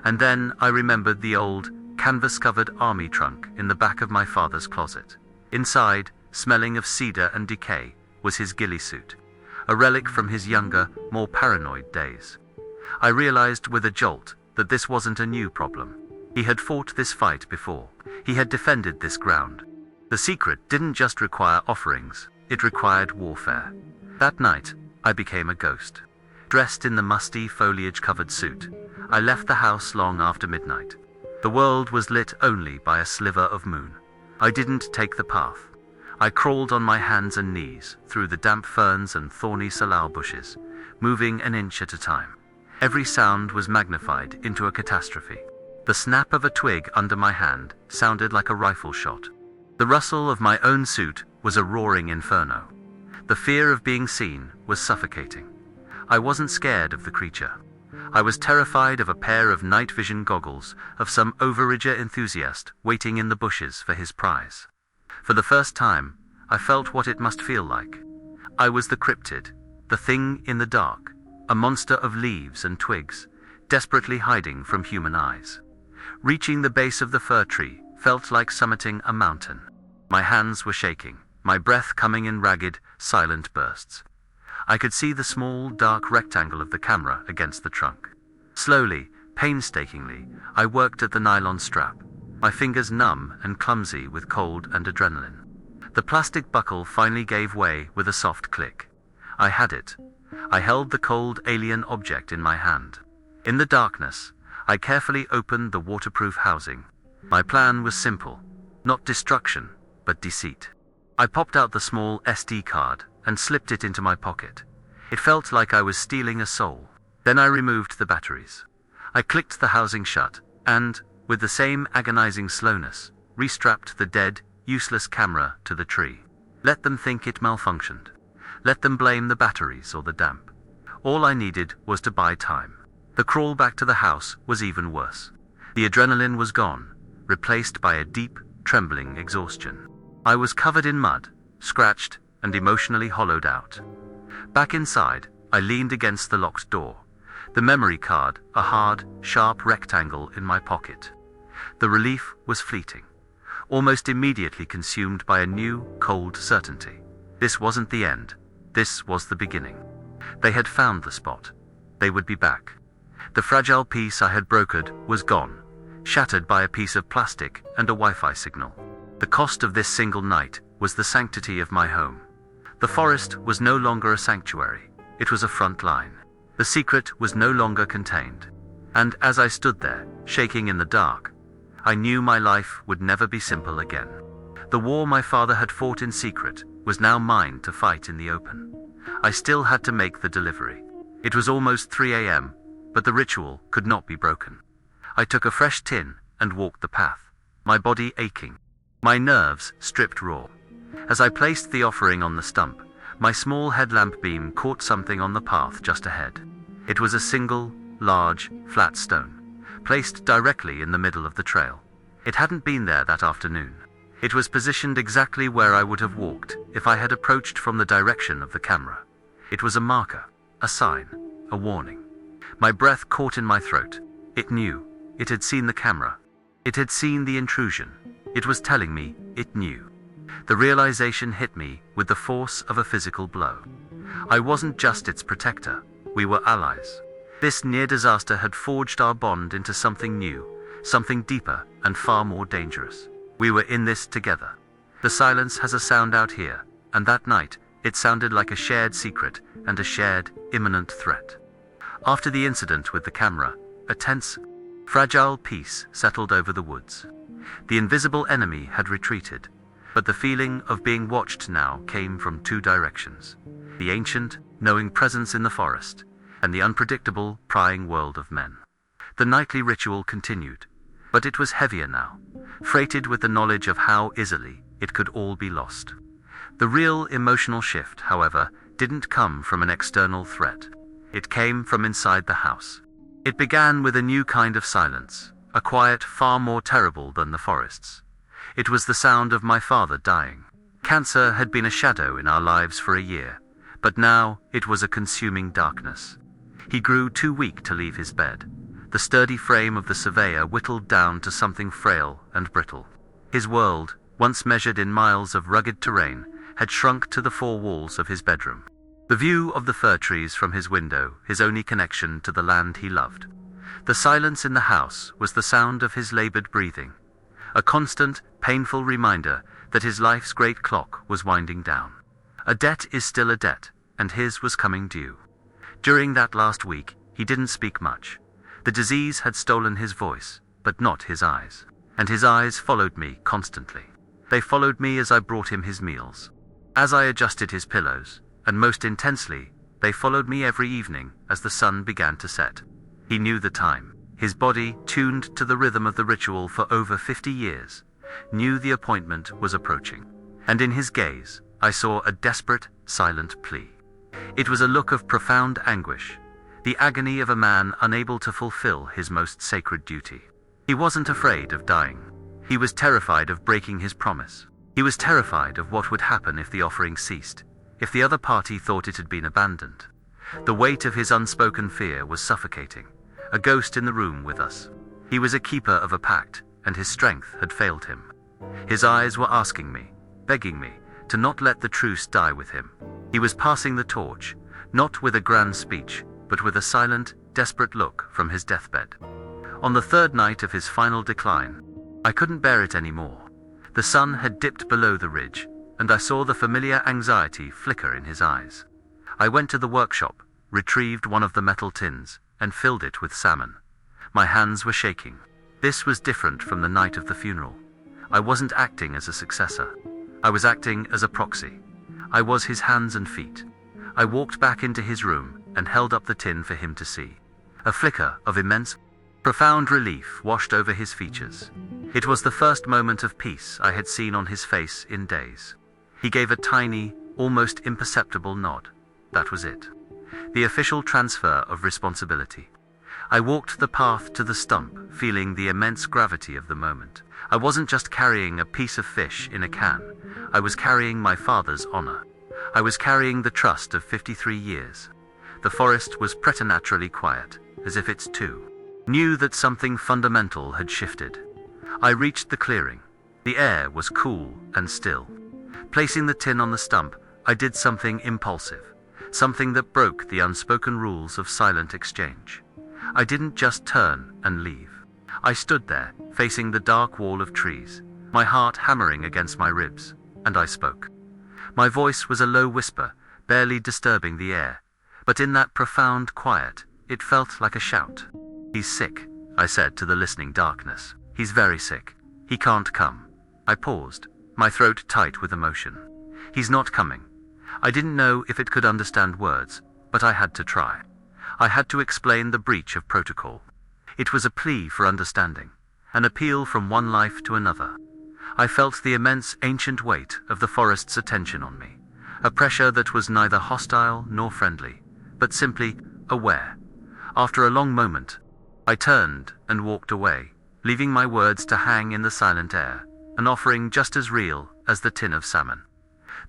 And then I remembered the old, canvas-covered army trunk in the back of my father's closet. Inside, smelling of cedar and decay, was his ghillie suit, a relic from his younger, more paranoid days. I realized with a jolt that this wasn't a new problem. He had fought this fight before. He had defended this ground. The secret didn't just require offerings, it required warfare. That night, I became a ghost. Dressed in the musty, foliage-covered suit, I left the house long after midnight. The world was lit only by a sliver of moon. I didn't take the path. I crawled on my hands and knees through the damp ferns and thorny salal bushes, moving an inch at a time. Every sound was magnified into a catastrophe. The snap of a twig under my hand sounded like a rifle shot. The rustle of my own suit was a roaring inferno. The fear of being seen was suffocating. I wasn't scared of the creature. I was terrified of a pair of night vision goggles of some overridger enthusiast waiting in the bushes for his prize. For the first time, I felt what it must feel like. I was the cryptid, the thing in the dark, a monster of leaves and twigs, desperately hiding from human eyes. Reaching the base of the fir tree felt like summiting a mountain. My hands were shaking, my breath coming in ragged, silent bursts. I could see the small, dark rectangle of the camera against the trunk. Slowly, painstakingly, I worked at the nylon strap, my fingers numb and clumsy with cold and adrenaline. The plastic buckle finally gave way with a soft click. I had it. I held the cold alien object in my hand. In the darkness, I carefully opened the waterproof housing. My plan was simple, not destruction, but deceit. I popped out the small SD card and slipped it into my pocket. It felt like I was stealing a soul. Then I removed the batteries. I clicked the housing shut and, with the same agonizing slowness, restrapped the dead, useless camera to the tree. Let them think it malfunctioned. Let them blame the batteries or the damp. All I needed was to buy time. The crawl back to the house was even worse. The adrenaline was gone, replaced by a deep, trembling exhaustion. I was covered in mud, scratched, and emotionally hollowed out. Back inside, I leaned against the locked door. The memory card, a hard, sharp rectangle in my pocket. The relief was fleeting, almost immediately consumed by a new, cold certainty. This wasn't the end. This was the beginning. They had found the spot. They would be back. The fragile piece I had brokered was gone, shattered by a piece of plastic and a Wi-Fi signal. The cost of this single night was the sanctity of my home. The forest was no longer a sanctuary. It was a front line. The secret was no longer contained. And as I stood there, shaking in the dark, I knew my life would never be simple again. The war my father had fought in secret was now mine to fight in the open. I still had to make the delivery. It was almost 3 a.m., but the ritual could not be broken. I took a fresh tin and walked the path, my body aching, my nerves stripped raw. As I placed the offering on the stump, my small headlamp beam caught something on the path just ahead. It was a single, large, flat stone, placed directly in the middle of the trail. It hadn't been there that afternoon. It was positioned exactly where I would have walked if I had approached from the direction of the camera. It was a marker, a sign, a warning. My breath caught in my throat. It knew. It had seen the camera. It had seen the intrusion. It was telling me it knew. The realization hit me with the force of a physical blow. I wasn't just its protector. We were allies. This near disaster had forged our bond into something new, something deeper and far more dangerous. We were in this together. The silence has a sound out here, and that night, it sounded like a shared secret and a shared, imminent threat. After the incident with the camera, a tense, fragile peace settled over the woods. The invisible enemy had retreated, but the feeling of being watched now came from two directions: the ancient, knowing presence in the forest, and the unpredictable, prying world of men. The nightly ritual continued, but it was heavier now, freighted with the knowledge of how easily it could all be lost. The real emotional shift, however, didn't come from an external threat. It came from inside the house. It began with a new kind of silence, a quiet far more terrible than the forests. It was the sound of my father dying. Cancer had been a shadow in our lives for a year, but now it was a consuming darkness. He grew too weak to leave his bed. The sturdy frame of the surveyor whittled down to something frail and brittle. His world, once measured in miles of rugged terrain, had shrunk to the four walls of his bedroom. The view of the fir trees from his window, his only connection to the land he loved. The silence in the house was the sound of his labored breathing, a constant, painful reminder that his life's great clock was winding down. A debt is still a debt, and his was coming due. During that last week, he didn't speak much. The disease had stolen his voice, but not his eyes. And his eyes followed me constantly. They followed me as I brought him his meals, as I adjusted his pillows, and most intensely, they followed me every evening as the sun began to set. He knew the time. His body, tuned to the rhythm of the ritual for over 50 years, knew the appointment was approaching. And in his gaze, I saw a desperate, silent plea. It was a look of profound anguish, the agony of a man unable to fulfill his most sacred duty. He wasn't afraid of dying. He was terrified of breaking his promise. He was terrified of what would happen if the offering ceased, if the other party thought it had been abandoned. The weight of his unspoken fear was suffocating, a ghost in the room with us. He was a keeper of a pact, and his strength had failed him. His eyes were asking me, begging me, to not let the truce die with him. He was passing the torch, not with a grand speech, but with a silent, desperate look from his deathbed. On the third night of his final decline, I couldn't bear it anymore. The sun had dipped below the ridge, and I saw the familiar anxiety flicker in his eyes. I went to the workshop, retrieved one of the metal tins, and filled it with salmon. My hands were shaking. This was different from the night of the funeral. I wasn't acting as a successor. I was acting as a proxy. I was his hands and feet. I walked back into his room and held up the tin for him to see. A flicker of immense, profound relief washed over his features. It was the first moment of peace I had seen on his face in days. He gave a tiny, almost imperceptible nod. That was it. The official transfer of responsibility. I walked the path to the stump, feeling the immense gravity of the moment. I wasn't just carrying a piece of fish in a can. I was carrying my father's honor. I was carrying the trust of 53 years. The forest was preternaturally quiet, as if it too knew that something fundamental had shifted. I reached the clearing. The air was cool and still. Placing the tin on the stump, I did something impulsive, something that broke the unspoken rules of silent exchange. I didn't just turn and leave. I stood there, facing the dark wall of trees, my heart hammering against my ribs, and I spoke. My voice was a low whisper, barely disturbing the air, but in that profound quiet, it felt like a shout. "He's sick," I said to the listening darkness. "He's very sick. He can't come." I paused, my throat tight with emotion. "He's not coming." I didn't know if it could understand words, but I had to try. I had to explain the breach of protocol. It was a plea for understanding, an appeal from one life to another. I felt the immense ancient weight of the forest's attention on me, a pressure that was neither hostile nor friendly, but simply aware. After a long moment, I turned and walked away, leaving my words to hang in the silent air, an offering just as real as the tin of salmon.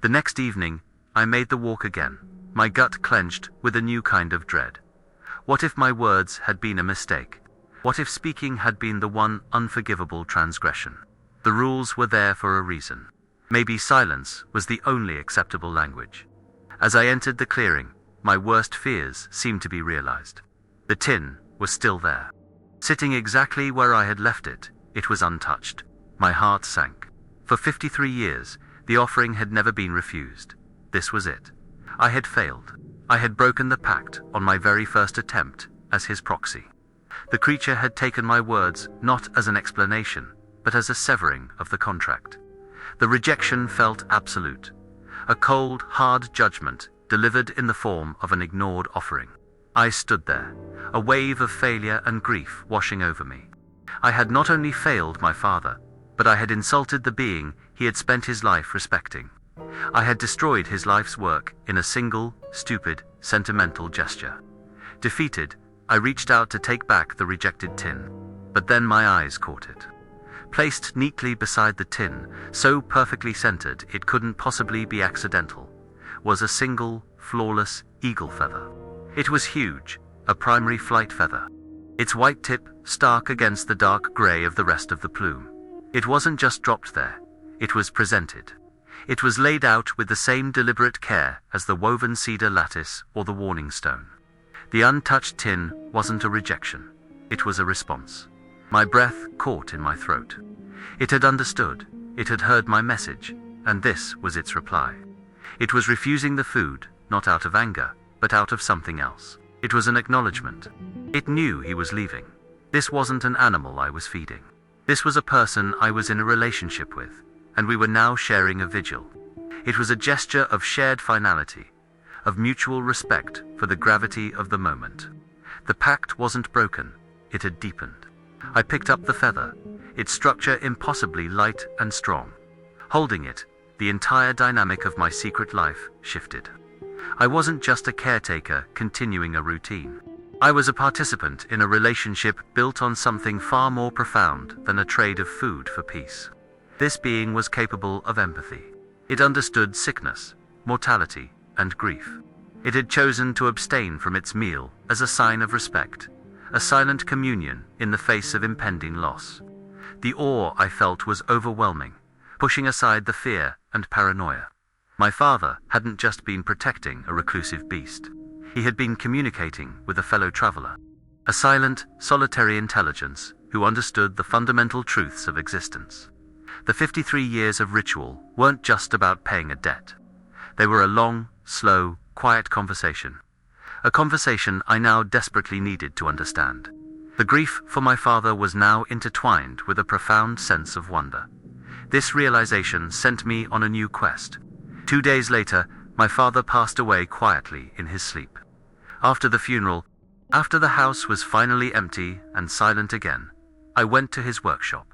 The next evening, I made the walk again, my gut clenched with a new kind of dread. What if my words had been a mistake? What if speaking had been the one unforgivable transgression? The rules were there for a reason. Maybe silence was the only acceptable language. As I entered the clearing, my worst fears seemed to be realized. The tin was still there. Sitting exactly where I had left it, it was untouched. My heart sank. For 53 years, the offering had never been refused. This was it. I had failed. I had broken the pact on my very first attempt as his proxy. The creature had taken my words not as an explanation, but as a severing of the contract. The rejection felt absolute. A cold, hard judgment delivered in the form of an ignored offering. I stood there, a wave of failure and grief washing over me. I had not only failed my father, but I had insulted the being he had spent his life respecting. I had destroyed his life's work in a single, stupid, sentimental gesture. Defeated, I reached out to take back the rejected tin, but then my eyes caught it. Placed neatly beside the tin, so perfectly centered it couldn't possibly be accidental, was a single, flawless eagle feather. It was huge, a primary flight feather. Its white tip stark against the dark gray of the rest of the plume. It wasn't just dropped there, it was presented. It was laid out with the same deliberate care as the woven cedar lattice or the warning stone. The untouched tin wasn't a rejection, it was a response. My breath caught in my throat. It had understood, it had heard my message, and this was its reply. It was refusing the food, not out of anger, but out of something else. It was an acknowledgement. It knew he was leaving. This wasn't an animal I was feeding. This was a person I was in a relationship with, and we were now sharing a vigil. It was a gesture of shared finality, of mutual respect for the gravity of the moment. The pact wasn't broken, it had deepened. I picked up the feather, its structure impossibly light and strong. Holding it, the entire dynamic of my secret life shifted. I wasn't just a caretaker continuing a routine. I was a participant in a relationship built on something far more profound than a trade of food for peace. This being was capable of empathy. It understood sickness, mortality, and grief. It had chosen to abstain from its meal as a sign of respect, a silent communion in the face of impending loss. The awe I felt was overwhelming, pushing aside the fear and paranoia. My father hadn't just been protecting a reclusive beast. He had been communicating with a fellow traveler, a silent, solitary intelligence who understood the fundamental truths of existence. The 53 years of ritual weren't just about paying a debt. They were a long, slow, quiet conversation, A conversation I now desperately needed to understand. The grief for my father was now intertwined with a profound sense of wonder. This realization sent me on a new quest. 2 days later, my father passed away quietly in his sleep. After the funeral, after the house was finally empty and silent again, I went to his workshop.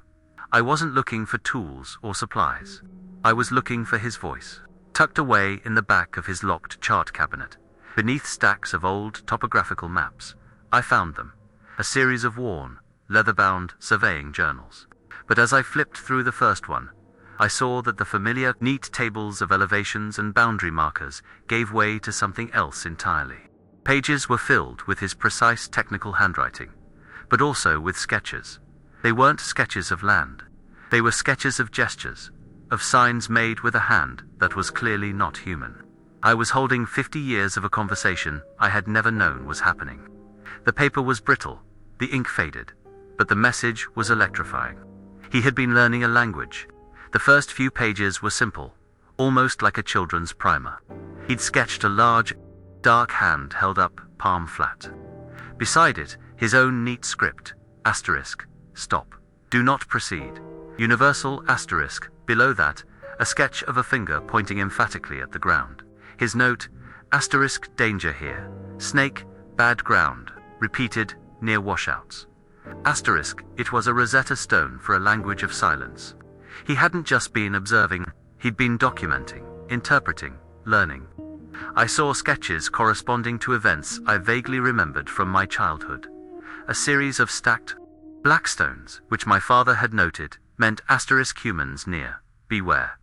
I wasn't looking for tools or supplies. I was looking for his voice, tucked away in the back of his locked chart cabinet. Beneath stacks of old topographical maps, I found them, a series of worn, leather-bound surveying journals. But as I flipped through the first one, I saw that the familiar, neat tables of elevations and boundary markers gave way to something else entirely. Pages were filled with his precise technical handwriting, but also with sketches. They weren't sketches of land. They were sketches of gestures, of signs made with a hand that was clearly not human. I was holding 50 years of a conversation I had never known was happening. The paper was brittle, the ink faded, but the message was electrifying. He had been learning a language. The first few pages were simple, almost like a children's primer. He'd sketched a large, dark hand held up, palm flat. Beside it, his own neat script, asterisk, stop, do not proceed. Universal asterisk, below that, a sketch of a finger pointing emphatically at the ground. His note, asterisk, danger here, snake, bad ground, repeated, near washouts. Asterisk, it was a Rosetta Stone for a language of silence. He hadn't just been observing, he'd been documenting, interpreting, learning. I saw sketches corresponding to events I vaguely remembered from my childhood. A series of stacked black stones, which my father had noted, meant asterisk humans near, beware.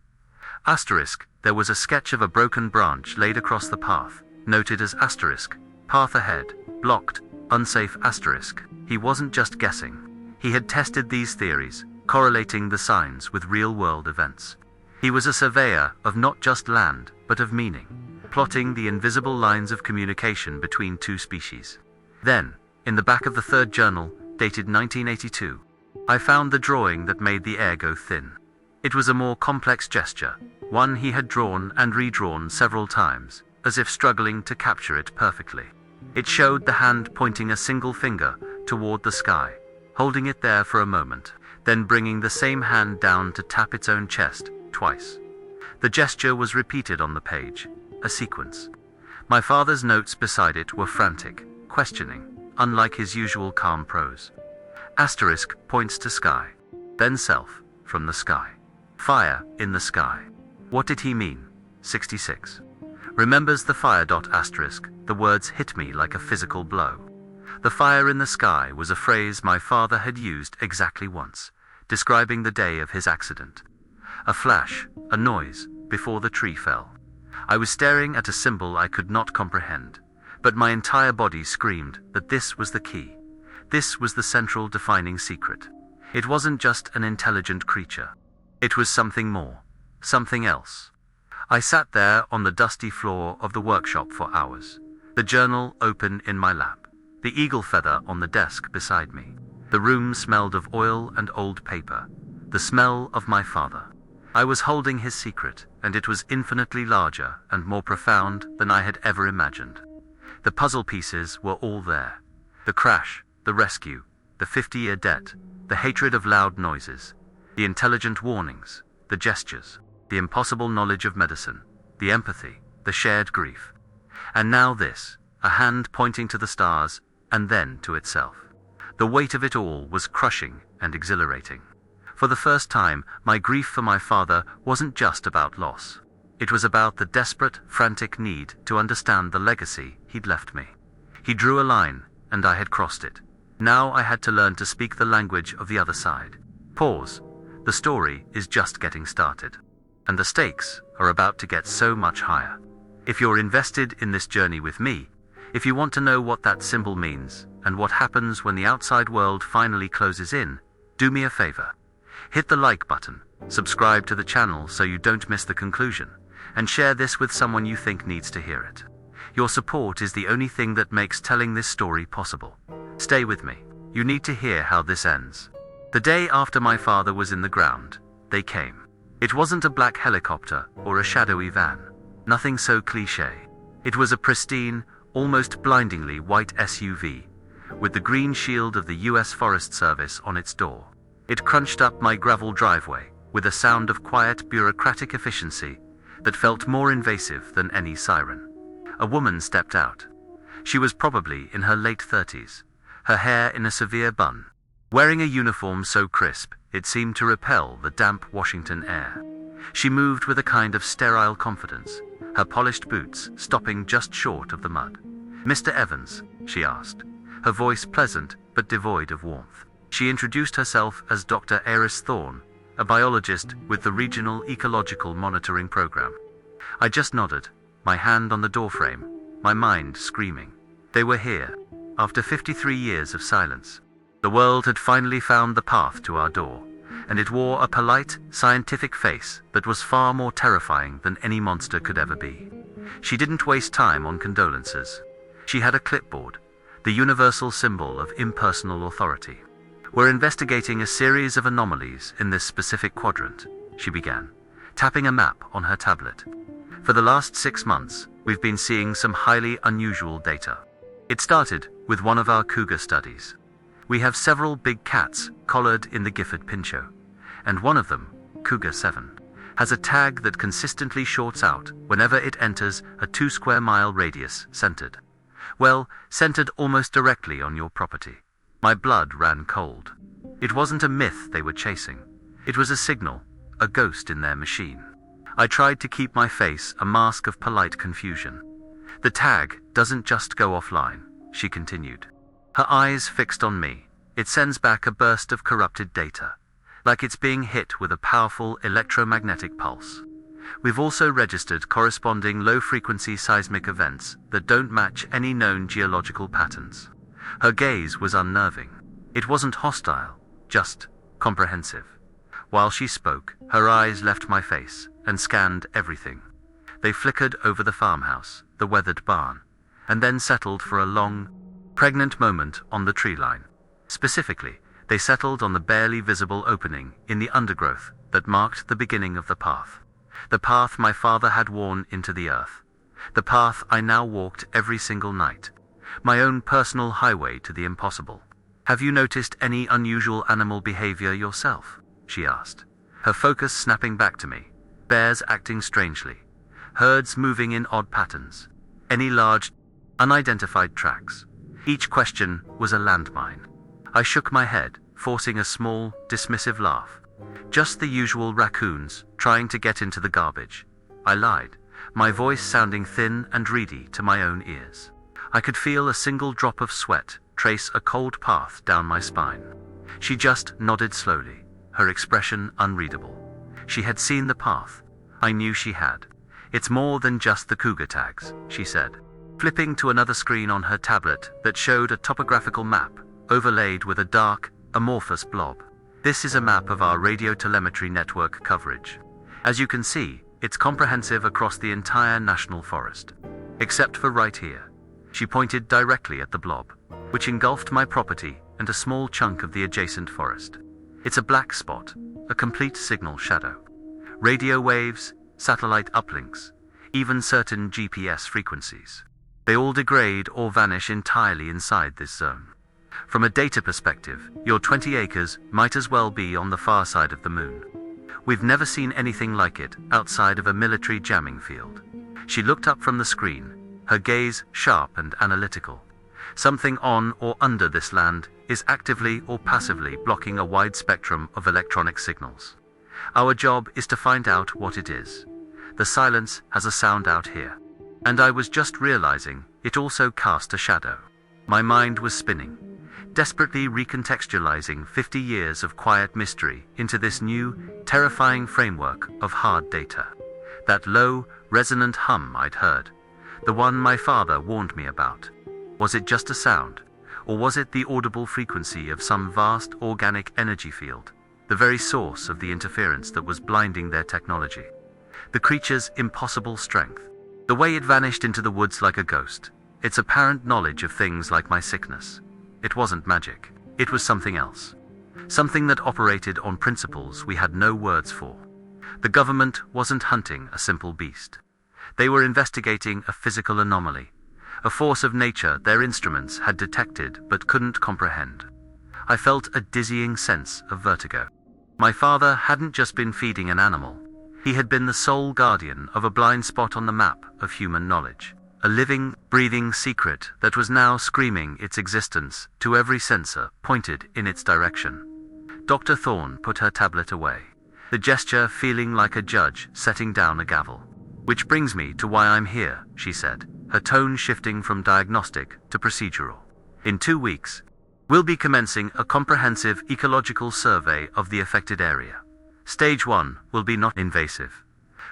Asterisk, there was a sketch of a broken branch laid across the path, noted as asterisk, path ahead, blocked, unsafe asterisk. He wasn't just guessing. He had tested these theories, correlating the signs with real-world events. He was a surveyor of not just land, but of meaning, plotting the invisible lines of communication between two species. Then, in the back of the third journal, dated 1982, I found the drawing that made the air go thin. It was a more complex gesture, one he had drawn and redrawn several times, as if struggling to capture it perfectly. It showed the hand pointing a single finger toward the sky, holding it there for a moment, then bringing the same hand down to tap its own chest, twice. The gesture was repeated on the page, a sequence. My father's notes beside it were frantic, questioning, unlike his usual calm prose. Asterisk points to sky, then self, from the sky. Fire, in the sky. What did he mean? 66. Remembers the fire. Asterisk, the words hit me like a physical blow. The fire in the sky was a phrase my father had used exactly once, describing the day of his accident. A flash, a noise, before the tree fell. I was staring at a symbol I could not comprehend, but my entire body screamed that this was the key. This was the central defining secret. It wasn't just an intelligent creature. It was something more, something else. I sat there on the dusty floor of the workshop for hours, the journal open in my lap, the eagle feather on the desk beside me. The room smelled of oil and old paper, the smell of my father. I was holding his secret, and it was infinitely larger and more profound than I had ever imagined. The puzzle pieces were all there. The crash, the rescue, the 50-year debt, the hatred of loud noises, the intelligent warnings, the gestures, the impossible knowledge of medicine, the empathy, the shared grief. And now this, a hand pointing to the stars, and then to itself. The weight of it all was crushing and exhilarating. For the first time, my grief for my father wasn't just about loss. It was about the desperate, frantic need to understand the legacy he'd left me. He drew a line, and I had crossed it. Now I had to learn to speak the language of the other side. Pause. The story is just getting started. And the stakes are about to get so much higher. If you're invested in this journey with me, if you want to know what that symbol means, and what happens when the outside world finally closes in, do me a favor. Hit the like button, subscribe to the channel so you don't miss the conclusion, and share this with someone you think needs to hear it. Your support is the only thing that makes telling this story possible. Stay with me. You need to hear how this ends. The day after my father was in the ground, they came. It wasn't a black helicopter or a shadowy van. Nothing so cliché. It was a pristine, almost blindingly white SUV, with the green shield of the US Forest Service on its door. It crunched up my gravel driveway with a sound of quiet bureaucratic efficiency that felt more invasive than any siren. A woman stepped out. She was probably in her late 30s, her hair in a severe bun, wearing a uniform so crisp it seemed to repel the damp Washington air. She moved with a kind of sterile confidence, her polished boots stopping just short of the mud. "Mr. Evans?" she asked, her voice pleasant but devoid of warmth. She introduced herself as Dr. Eris Thorne, a biologist with the Regional Ecological Monitoring Program. I just nodded, my hand on the doorframe, my mind screaming. They were here, after 53 years of silence. The world had finally found the path to our door, and it wore a polite, scientific face that was far more terrifying than any monster could ever be. She didn't waste time on condolences. She had a clipboard, the universal symbol of impersonal authority. "We're investigating a series of anomalies in this specific quadrant," she began, tapping a map on her tablet. "For the last 6 months, we've been seeing some highly unusual data. It started with one of our cougar studies. We have several big cats collared in the Gifford Pinchot, and one of them, Cougar 7, has a tag that consistently shorts out whenever it enters a 2 square mile radius centered. Well, centered almost directly on your property." My blood ran cold. It wasn't a myth they were chasing. It was a signal, a ghost in their machine. I tried to keep my face a mask of polite confusion. "The tag doesn't just go offline," she continued, her eyes fixed on me. "It sends back a burst of corrupted data, like it's being hit with a powerful electromagnetic pulse. We've also registered corresponding low-frequency seismic events that don't match any known geological patterns." Her gaze was unnerving. It wasn't hostile, just comprehensive. While she spoke, her eyes left my face and scanned everything. They flickered over the farmhouse, the weathered barn, and then settled for a long, pregnant moment on the tree line. Specifically, they settled on the barely visible opening in the undergrowth that marked the beginning of the path. The path my father had worn into the earth. The path I now walked every single night. My own personal highway to the impossible. "Have you noticed any unusual animal behavior yourself?" she asked, her focus snapping back to me. "Bears acting strangely. Herds moving in odd patterns. Any large, unidentified tracks?" Each question was a landmine. I shook my head, forcing a small, dismissive laugh. "Just the usual raccoons, trying to get into the garbage." I lied, my voice sounding thin and reedy to my own ears. I could feel a single drop of sweat trace a cold path down my spine. She just nodded slowly, her expression unreadable. She had seen the path. I knew she had. "It's more than just the cougar tags," she said, flipping to another screen on her tablet that showed a topographical map, overlaid with a dark, amorphous blob. "This is a map of our radiotelemetry network coverage. As you can see, it's comprehensive across the entire national forest. Except for right here." She pointed directly at the blob, which engulfed my property and a small chunk of the adjacent forest. "It's a black spot, a complete signal shadow. Radio waves, satellite uplinks, even certain GPS frequencies. They all degrade or vanish entirely inside this zone. From a data perspective, your 20 acres might as well be on the far side of the moon. We've never seen anything like it outside of a military jamming field." She looked up from the screen, her gaze sharp and analytical. "Something on or under this land is actively or passively blocking a wide spectrum of electronic signals. Our job is to find out what it is. The silence has a sound out here." And I was just realizing it also cast a shadow. My mind was spinning, desperately recontextualizing 50 years of quiet mystery into this new, terrifying framework of hard data. That low, resonant hum I'd heard, the one my father warned me about. Was it just a sound, or was it the audible frequency of some vast organic energy field, the very source of the interference that was blinding their technology? The creature's impossible strength, the way it vanished into the woods like a ghost, its apparent knowledge of things like my sickness. It wasn't magic. It was something else. Something that operated on principles we had no words for. The government wasn't hunting a simple beast. They were investigating a physical anomaly, a force of nature their instruments had detected but couldn't comprehend. I felt a dizzying sense of vertigo. My father hadn't just been feeding an animal. He had been the sole guardian of a blind spot on the map of human knowledge, a living, breathing secret that was now screaming its existence to every sensor pointed in its direction. Dr. Thorne put her tablet away, the gesture feeling like a judge setting down a gavel. "Which brings me to why I'm here," she said, her tone shifting from diagnostic to procedural. "In 2 weeks, we'll be commencing a comprehensive ecological survey of the affected area. Stage 1 will be not invasive.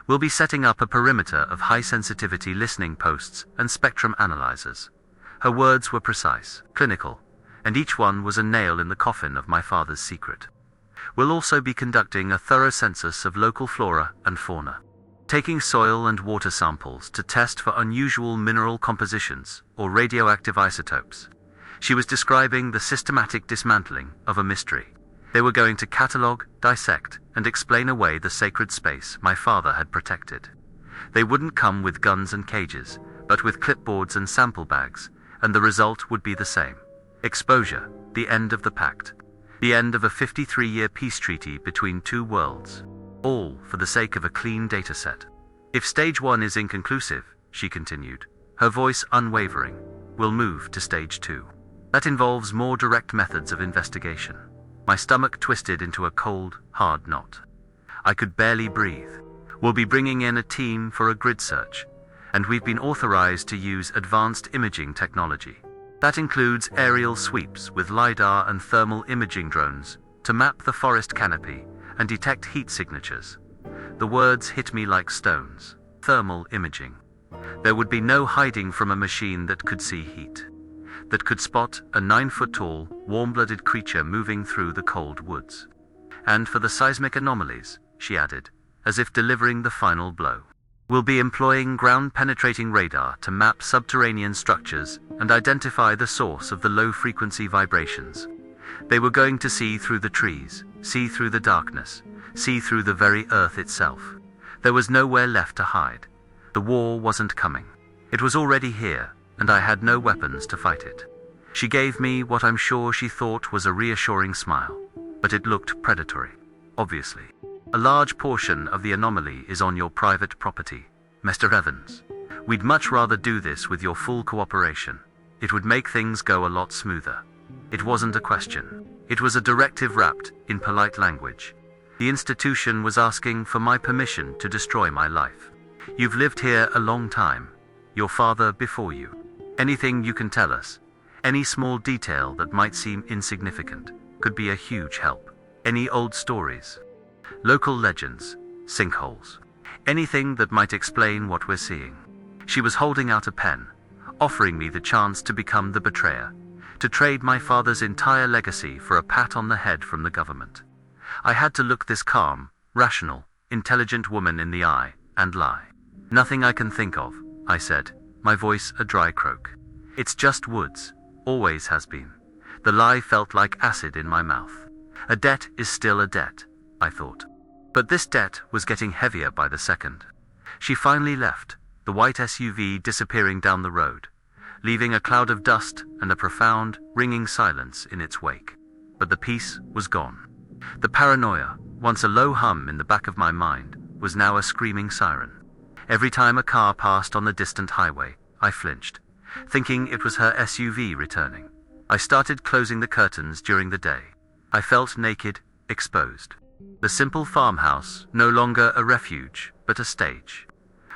We'll be setting up a perimeter of high-sensitivity listening posts and spectrum analyzers." Her words were precise, clinical, and each one was a nail in the coffin of my father's secret. "We'll also be conducting a thorough census of local flora and fauna, taking soil and water samples to test for unusual mineral compositions or radioactive isotopes." She was describing the systematic dismantling of a mystery. They were going to catalogue, dissect, and explain away the sacred space my father had protected. They wouldn't come with guns and cages, but with clipboards and sample bags, and the result would be the same. Exposure, the end of the pact. The end of a 53-year peace treaty between two worlds. All for the sake of a clean data set. "If stage 1 is inconclusive," she continued, her voice unwavering, "we'll move to stage 2. That involves more direct methods of investigation." My stomach twisted into a cold, hard knot. I could barely breathe. "We'll be bringing in a team for a grid search, and we've been authorized to use advanced imaging technology. That includes aerial sweeps with LiDAR and thermal imaging drones to map the forest canopy and detect heat signatures." The words hit me like stones. Thermal imaging. There would be no hiding from a machine that could see heat, that could spot a 9-foot-tall, warm-blooded creature moving through the cold woods. "And for the seismic anomalies," she added, as if delivering the final blow, "we'll be employing ground-penetrating radar to map subterranean structures and identify the source of the low-frequency vibrations." They were going to see through the trees, see through the darkness, see through the very earth itself. There was nowhere left to hide. The war wasn't coming. It was already here, and I had no weapons to fight it. She gave me what I'm sure she thought was a reassuring smile, but it looked predatory. "Obviously, a large portion of the anomaly is on your private property, Mr. Evans. We'd much rather do this with your full cooperation. It would make things go a lot smoother." It wasn't a question. It was a directive wrapped in polite language. The institution was asking for my permission to destroy my life. "You've lived here a long time. Your father before you. Anything you can tell us, any small detail that might seem insignificant, could be a huge help. Any old stories, local legends, sinkholes, anything that might explain what we're seeing." She was holding out a pen, offering me the chance to become the betrayer, to trade my father's entire legacy for a pat on the head from the government. I had to look this calm, rational, intelligent woman in the eye and lie. "Nothing I can think of," I said, my voice a dry croak. "It's just woods. Always has been." The lie felt like acid in my mouth. A debt is still a debt, I thought. But this debt was getting heavier by the second. She finally left, the white SUV disappearing down the road, leaving a cloud of dust and a profound, ringing silence in its wake. But the peace was gone. The paranoia, once a low hum in the back of my mind, was now a screaming siren. Every time a car passed on the distant highway, I flinched, thinking it was her SUV returning. I started closing the curtains during the day. I felt naked, exposed. The simple farmhouse, no longer a refuge, but a stage.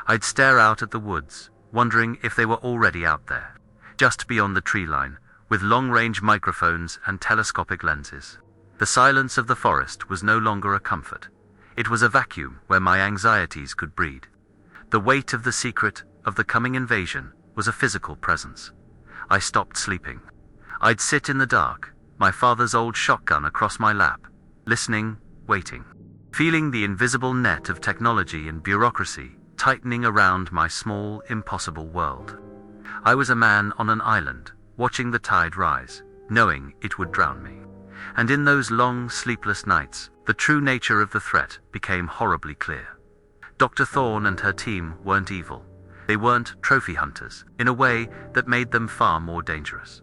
I'd stare out at the woods, wondering if they were already out there, just beyond the tree line, with long-range microphones and telescopic lenses. The silence of the forest was no longer a comfort. It was a vacuum where my anxieties could breed. The weight of the secret of the coming invasion was a physical presence. I stopped sleeping. I'd sit in the dark, my father's old shotgun across my lap, listening, waiting, feeling the invisible net of technology and bureaucracy tightening around my small, impossible world. I was a man on an island, watching the tide rise, knowing it would drown me. And in those long, sleepless nights, the true nature of the threat became horribly clear. Dr. Thorne and her team weren't evil. They weren't trophy hunters, in a way that made them far more dangerous.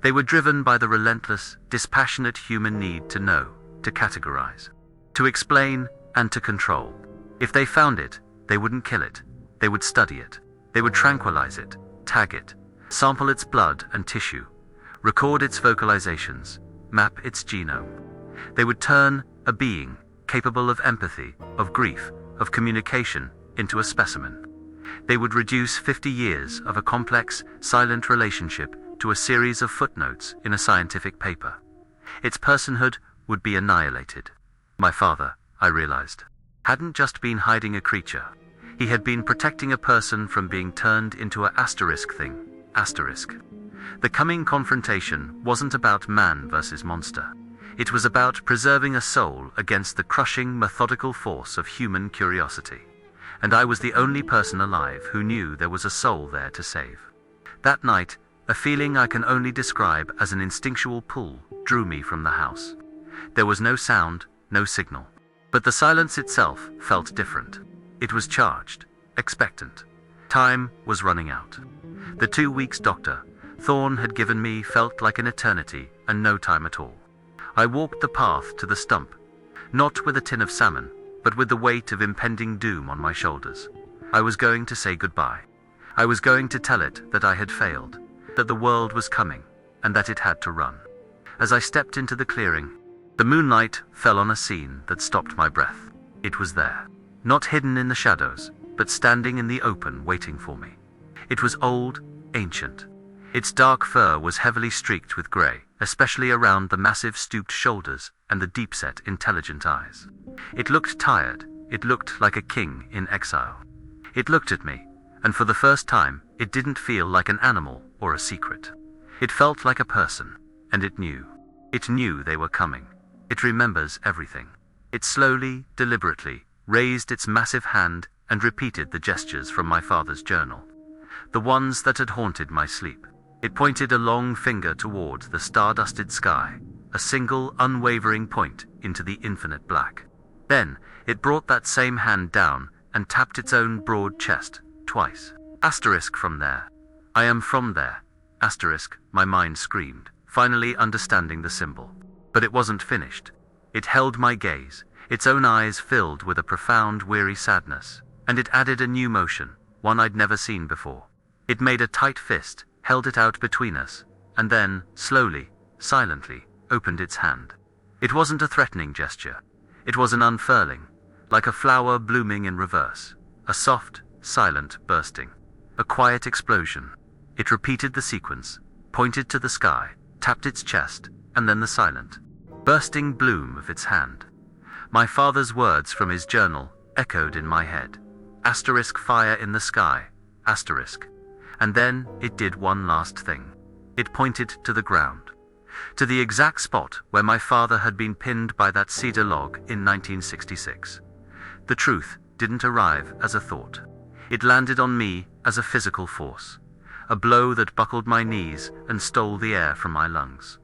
They were driven by the relentless, dispassionate human need to know, to categorize, to explain, and to control. If they found it, they wouldn't kill it. They would study it. They would tranquilize it, tag it, sample its blood and tissue, record its vocalizations, map its genome. They would turn a being capable of empathy, of grief, of communication into a specimen. They would reduce 50 years of a complex, silent relationship to a series of footnotes in a scientific paper. Its personhood would be annihilated. My father, I realized, hadn't just been hiding a creature. He had been protecting a person from being turned into a asterisk thing. Asterisk. The coming confrontation wasn't about man versus monster. It was about preserving a soul against the crushing, methodical force of human curiosity. And I was the only person alive who knew there was a soul there to save. That night, a feeling I can only describe as an instinctual pull drew me from the house. There was no sound, no signal. But the silence itself felt different. It was charged, expectant. Time was running out. The 2 weeks Dr. Thorne had given me felt like an eternity and no time at all. I walked the path to the stump, not with a tin of salmon, but with the weight of impending doom on my shoulders. I was going to say goodbye. I was going to tell it that I had failed, that the world was coming, and that it had to run. As I stepped into the clearing, the moonlight fell on a scene that stopped my breath. It was there, not hidden in the shadows, but standing in the open waiting for me. It was old, ancient. Its dark fur was heavily streaked with grey, especially around the massive stooped shoulders and the deep-set, intelligent eyes. It looked tired. It looked like a king in exile. It looked at me, and for the first time, it didn't feel like an animal or a secret. It felt like a person, and it knew. It knew they were coming. It remembers everything. It slowly, deliberately, raised its massive hand and repeated the gestures from my father's journal, the ones that had haunted my sleep. It pointed a long finger toward the star-dusted sky, a single, unwavering point into the infinite black. Then, it brought that same hand down and tapped its own broad chest, twice. Asterisk from there. I am from there. Asterisk, my mind screamed, finally understanding the symbol. But it wasn't finished. It held my gaze, its own eyes filled with a profound, weary sadness, and it added a new motion, one I'd never seen before. It made a tight fist, held it out between us, and then, slowly, silently, opened its hand. It wasn't a threatening gesture. It was an unfurling, like a flower blooming in reverse, a soft, silent bursting, a quiet explosion. It repeated the sequence, pointed to the sky, tapped its chest, and then the silent, bursting bloom of its hand. My father's words from his journal echoed in my head. Asterisk, fire in the sky. Asterisk. And then it did one last thing. It pointed to the ground, to the exact spot where my father had been pinned by that cedar log in 1966. The truth didn't arrive as a thought. It landed on me as a physical force, a blow that buckled my knees and stole the air from my lungs.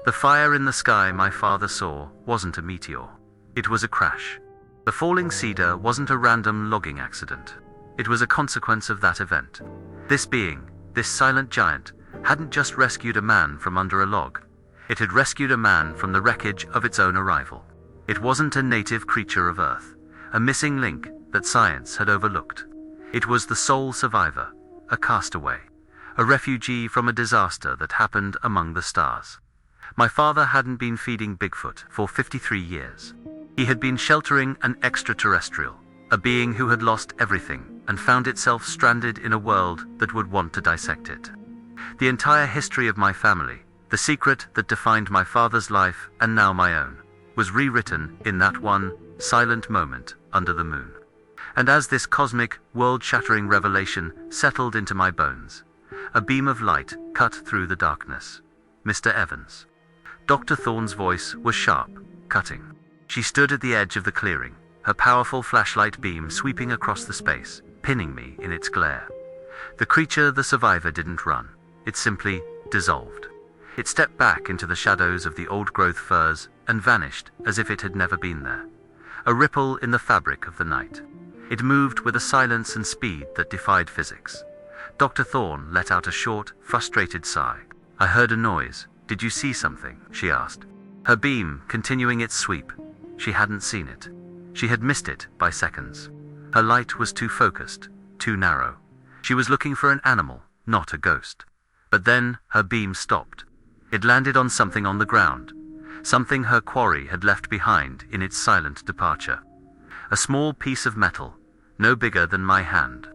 The fire in the sky my father saw wasn't a meteor. It was a crash. The falling cedar wasn't a random logging accident. It was a consequence of that event. This being, this silent giant, hadn't just rescued a man from under a log. It had rescued a man from the wreckage of its own arrival. It wasn't a native creature of Earth, a missing link that science had overlooked. It was the sole survivor, a castaway, a refugee from a disaster that happened among the stars. My father hadn't been feeding Bigfoot for 53 years. He had been sheltering an extraterrestrial, a being who had lost everything and found itself stranded in a world that would want to dissect it. The entire history of my family, the secret that defined my father's life and now my own, was rewritten in that one silent moment under the moon. And as this cosmic, world-shattering revelation settled into my bones, a beam of light cut through the darkness. Mr. Evans. Dr. Thorne's voice was sharp, cutting. She stood at the edge of the clearing, her powerful flashlight beam sweeping across the space, pinning me in its glare. The creature, the survivor, didn't run. It simply dissolved. It stepped back into the shadows of the old-growth firs and vanished as if it had never been there. A ripple in the fabric of the night. It moved with a silence and speed that defied physics. Dr. Thorne let out a short, frustrated sigh. "I heard a noise. Did you see something?" she asked. Her beam continuing its sweep. She hadn't seen it. She had missed it by seconds. Her light was too focused, too narrow. She was looking for an animal, not a ghost. But then her beam stopped. It landed on something on the ground, something her quarry had left behind in its silent departure. A small piece of metal, no bigger than my hand.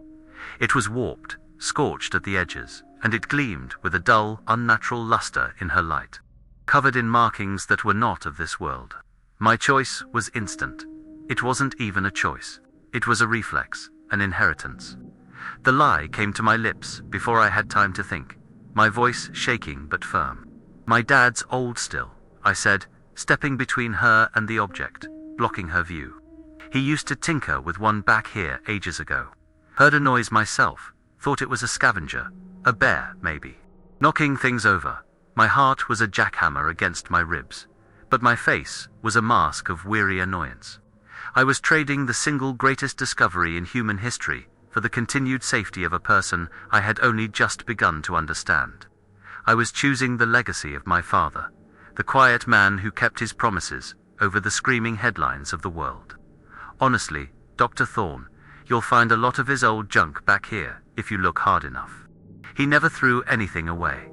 It was warped, scorched at the edges, and it gleamed with a dull, unnatural luster in her light, covered in markings that were not of this world. My choice was instant. It wasn't even a choice. It was a reflex, an inheritance. The lie came to my lips before I had time to think, my voice shaking but firm. "My dad's old still," I said, stepping between her and the object, blocking her view. "He used to tinker with one back here ages ago. Heard a noise myself, thought it was a scavenger, a bear maybe. Knocking things over. My heart was a jackhammer against my ribs, but my face was a mask of weary annoyance. I was trading the single greatest discovery in human history for the continued safety of a person I had only just begun to understand. I was choosing the legacy of my father, the quiet man who kept his promises, over the screaming headlines of the world. Honestly, Dr. Thorne, you'll find a lot of his old junk back here if you look hard enough." He never threw anything away.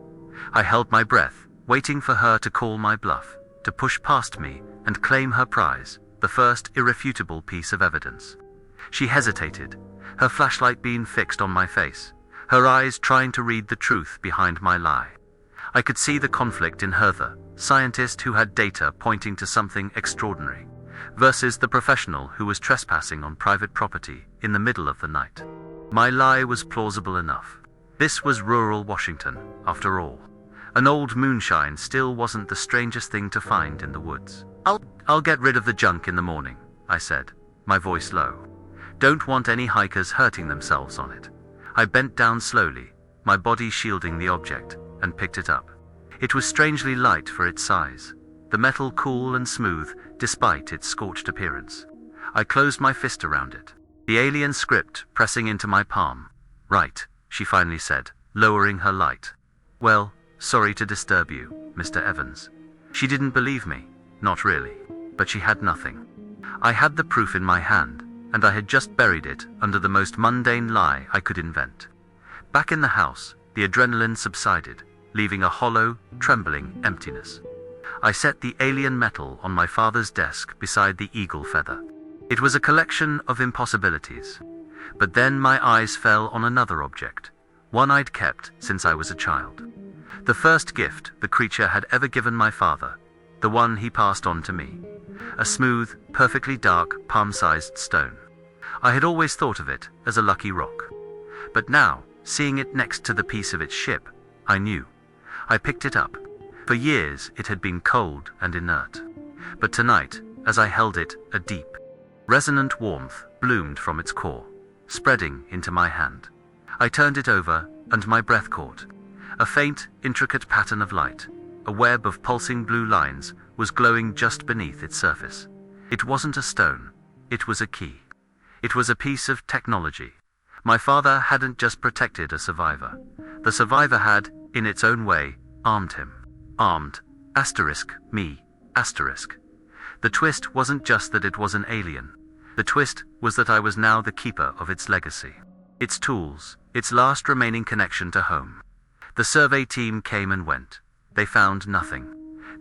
I held my breath, waiting for her to call my bluff, to push past me and claim her prize, the first irrefutable piece of evidence. She hesitated, her flashlight beam fixed on my face, her eyes trying to read the truth behind my lie. I could see the conflict in her, the scientist who had data pointing to something extraordinary, versus the professional who was trespassing on private property in the middle of the night. My lie was plausible enough. This was rural Washington, after all. An old moonshine still wasn't the strangest thing to find in the woods. I'll get rid of the junk in the morning," I said, my voice low. "Don't want any hikers hurting themselves on it." I bent down slowly, my body shielding the object, and picked it up. It was strangely light for its size, the metal cool and smooth despite its scorched appearance. I closed my fist around it, the alien script pressing into my palm. "Right," she finally said, lowering her light. "Well, sorry to disturb you, Mr. Evans." She didn't believe me, not really, but she had nothing. I had the proof in my hand, and I had just buried it under the most mundane lie I could invent. Back in the house, the adrenaline subsided, leaving a hollow, trembling emptiness. I set the alien metal on my father's desk beside the eagle feather. It was a collection of impossibilities. But then my eyes fell on another object, one I'd kept since I was a child. The first gift the creature had ever given my father, the one he passed on to me. A smooth, perfectly dark, palm-sized stone. I had always thought of it as a lucky rock. But now, seeing it next to the piece of its ship, I knew. I picked it up. For years it had been cold and inert. But tonight, as I held it, a deep, resonant warmth bloomed from its core, spreading into my hand. I turned it over, and my breath caught. A faint, intricate pattern of light, a web of pulsing blue lines, was glowing just beneath its surface. It wasn't a stone. It was a key. It was a piece of technology. My father hadn't just protected a survivor. The survivor had, in its own way, armed him. Armed, me, The twist wasn't just that it was an alien. The twist was that I was now the keeper of its legacy. Its tools, its last remaining connection to home. The survey team came and went. They found nothing.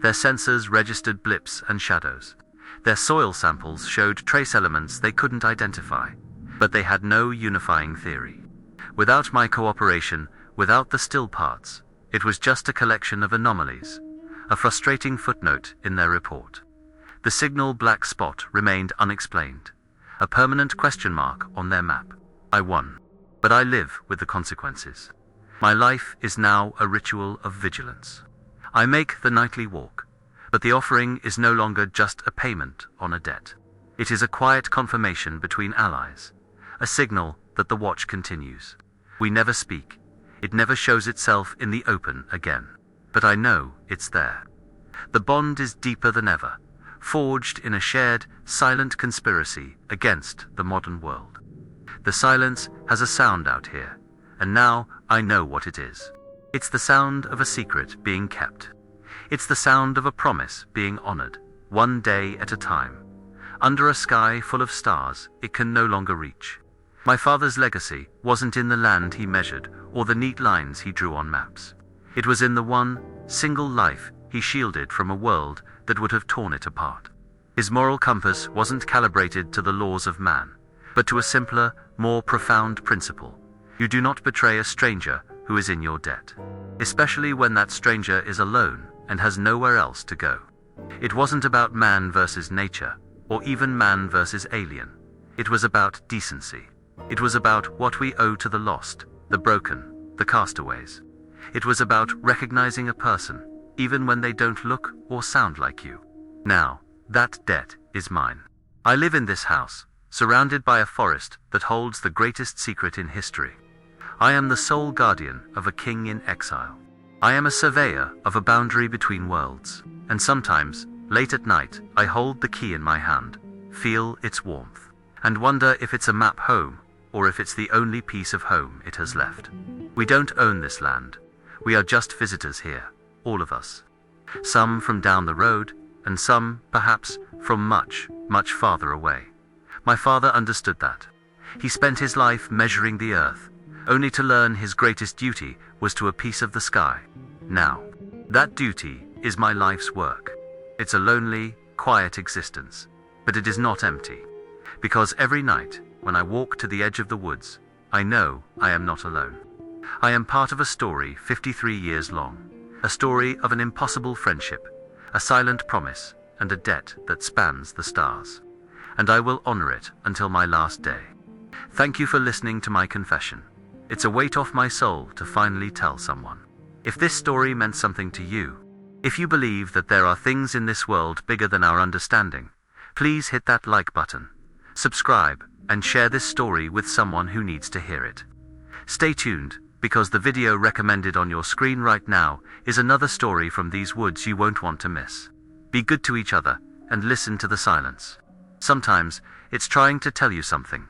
Their sensors registered blips and shadows. Their soil samples showed trace elements they couldn't identify. But they had no unifying theory. Without my cooperation, without the still parts, it was just a collection of anomalies, a frustrating footnote in their report. The signal black spot remained unexplained, a permanent question mark on their map. I won, but I live with the consequences. My life is now a ritual of vigilance. I make the nightly walk, but the offering is no longer just a payment on a debt. It is a quiet confirmation between allies, a signal that the watch continues. We never speak. It never shows itself in the open again. But I know it's there. The bond is deeper than ever, forged in a shared, silent conspiracy against the modern world. The silence has a sound out here, and now I know what it is. It's the sound of a secret being kept. It's the sound of a promise being honored, one day at a time. Under a sky full of stars it can no longer reach. My father's legacy wasn't in the land he measured or the neat lines he drew on maps. It was in the one, single life he shielded from a world that would have torn it apart. His moral compass wasn't calibrated to the laws of man, but to a simpler, more profound principle. You do not betray a stranger who is in your debt, especially when that stranger is alone and has nowhere else to go. It wasn't about man versus nature, or even man versus alien. It was about decency. It was about what we owe to the lost, the broken, the castaways. It was about recognizing a person, even when they don't look or sound like you. Now, that debt is mine. I live in this house, surrounded by a forest that holds the greatest secret in history. I am the sole guardian of a king in exile. I am a surveyor of a boundary between worlds, and sometimes, late at night, I hold the key in my hand, feel its warmth, and wonder if it's a map home, or if it's the only piece of home it has left. We don't own this land. We are just visitors here, all of us. Some from down the road, and some, perhaps, from much, much farther away. My father understood that. He spent his life measuring the earth, only to learn his greatest duty was to a piece of the sky. Now, that duty is my life's work. It's a lonely, quiet existence, but it is not empty. Because every night, when I walk to the edge of the woods, I know I am not alone. I am part of a story 53 years long, a story of an impossible friendship, a silent promise, and a debt that spans the stars. And I will honor it until my last day. Thank you for listening to my confession. It's a weight off my soul to finally tell someone. If this story meant something to you, if you believe that there are things in this world bigger than our understanding, please hit that like button, subscribe, and share this story with someone who needs to hear it. Stay tuned, because the video recommended on your screen right now is another story from these woods you won't want to miss. Be good to each other, and listen to the silence. Sometimes, it's trying to tell you something.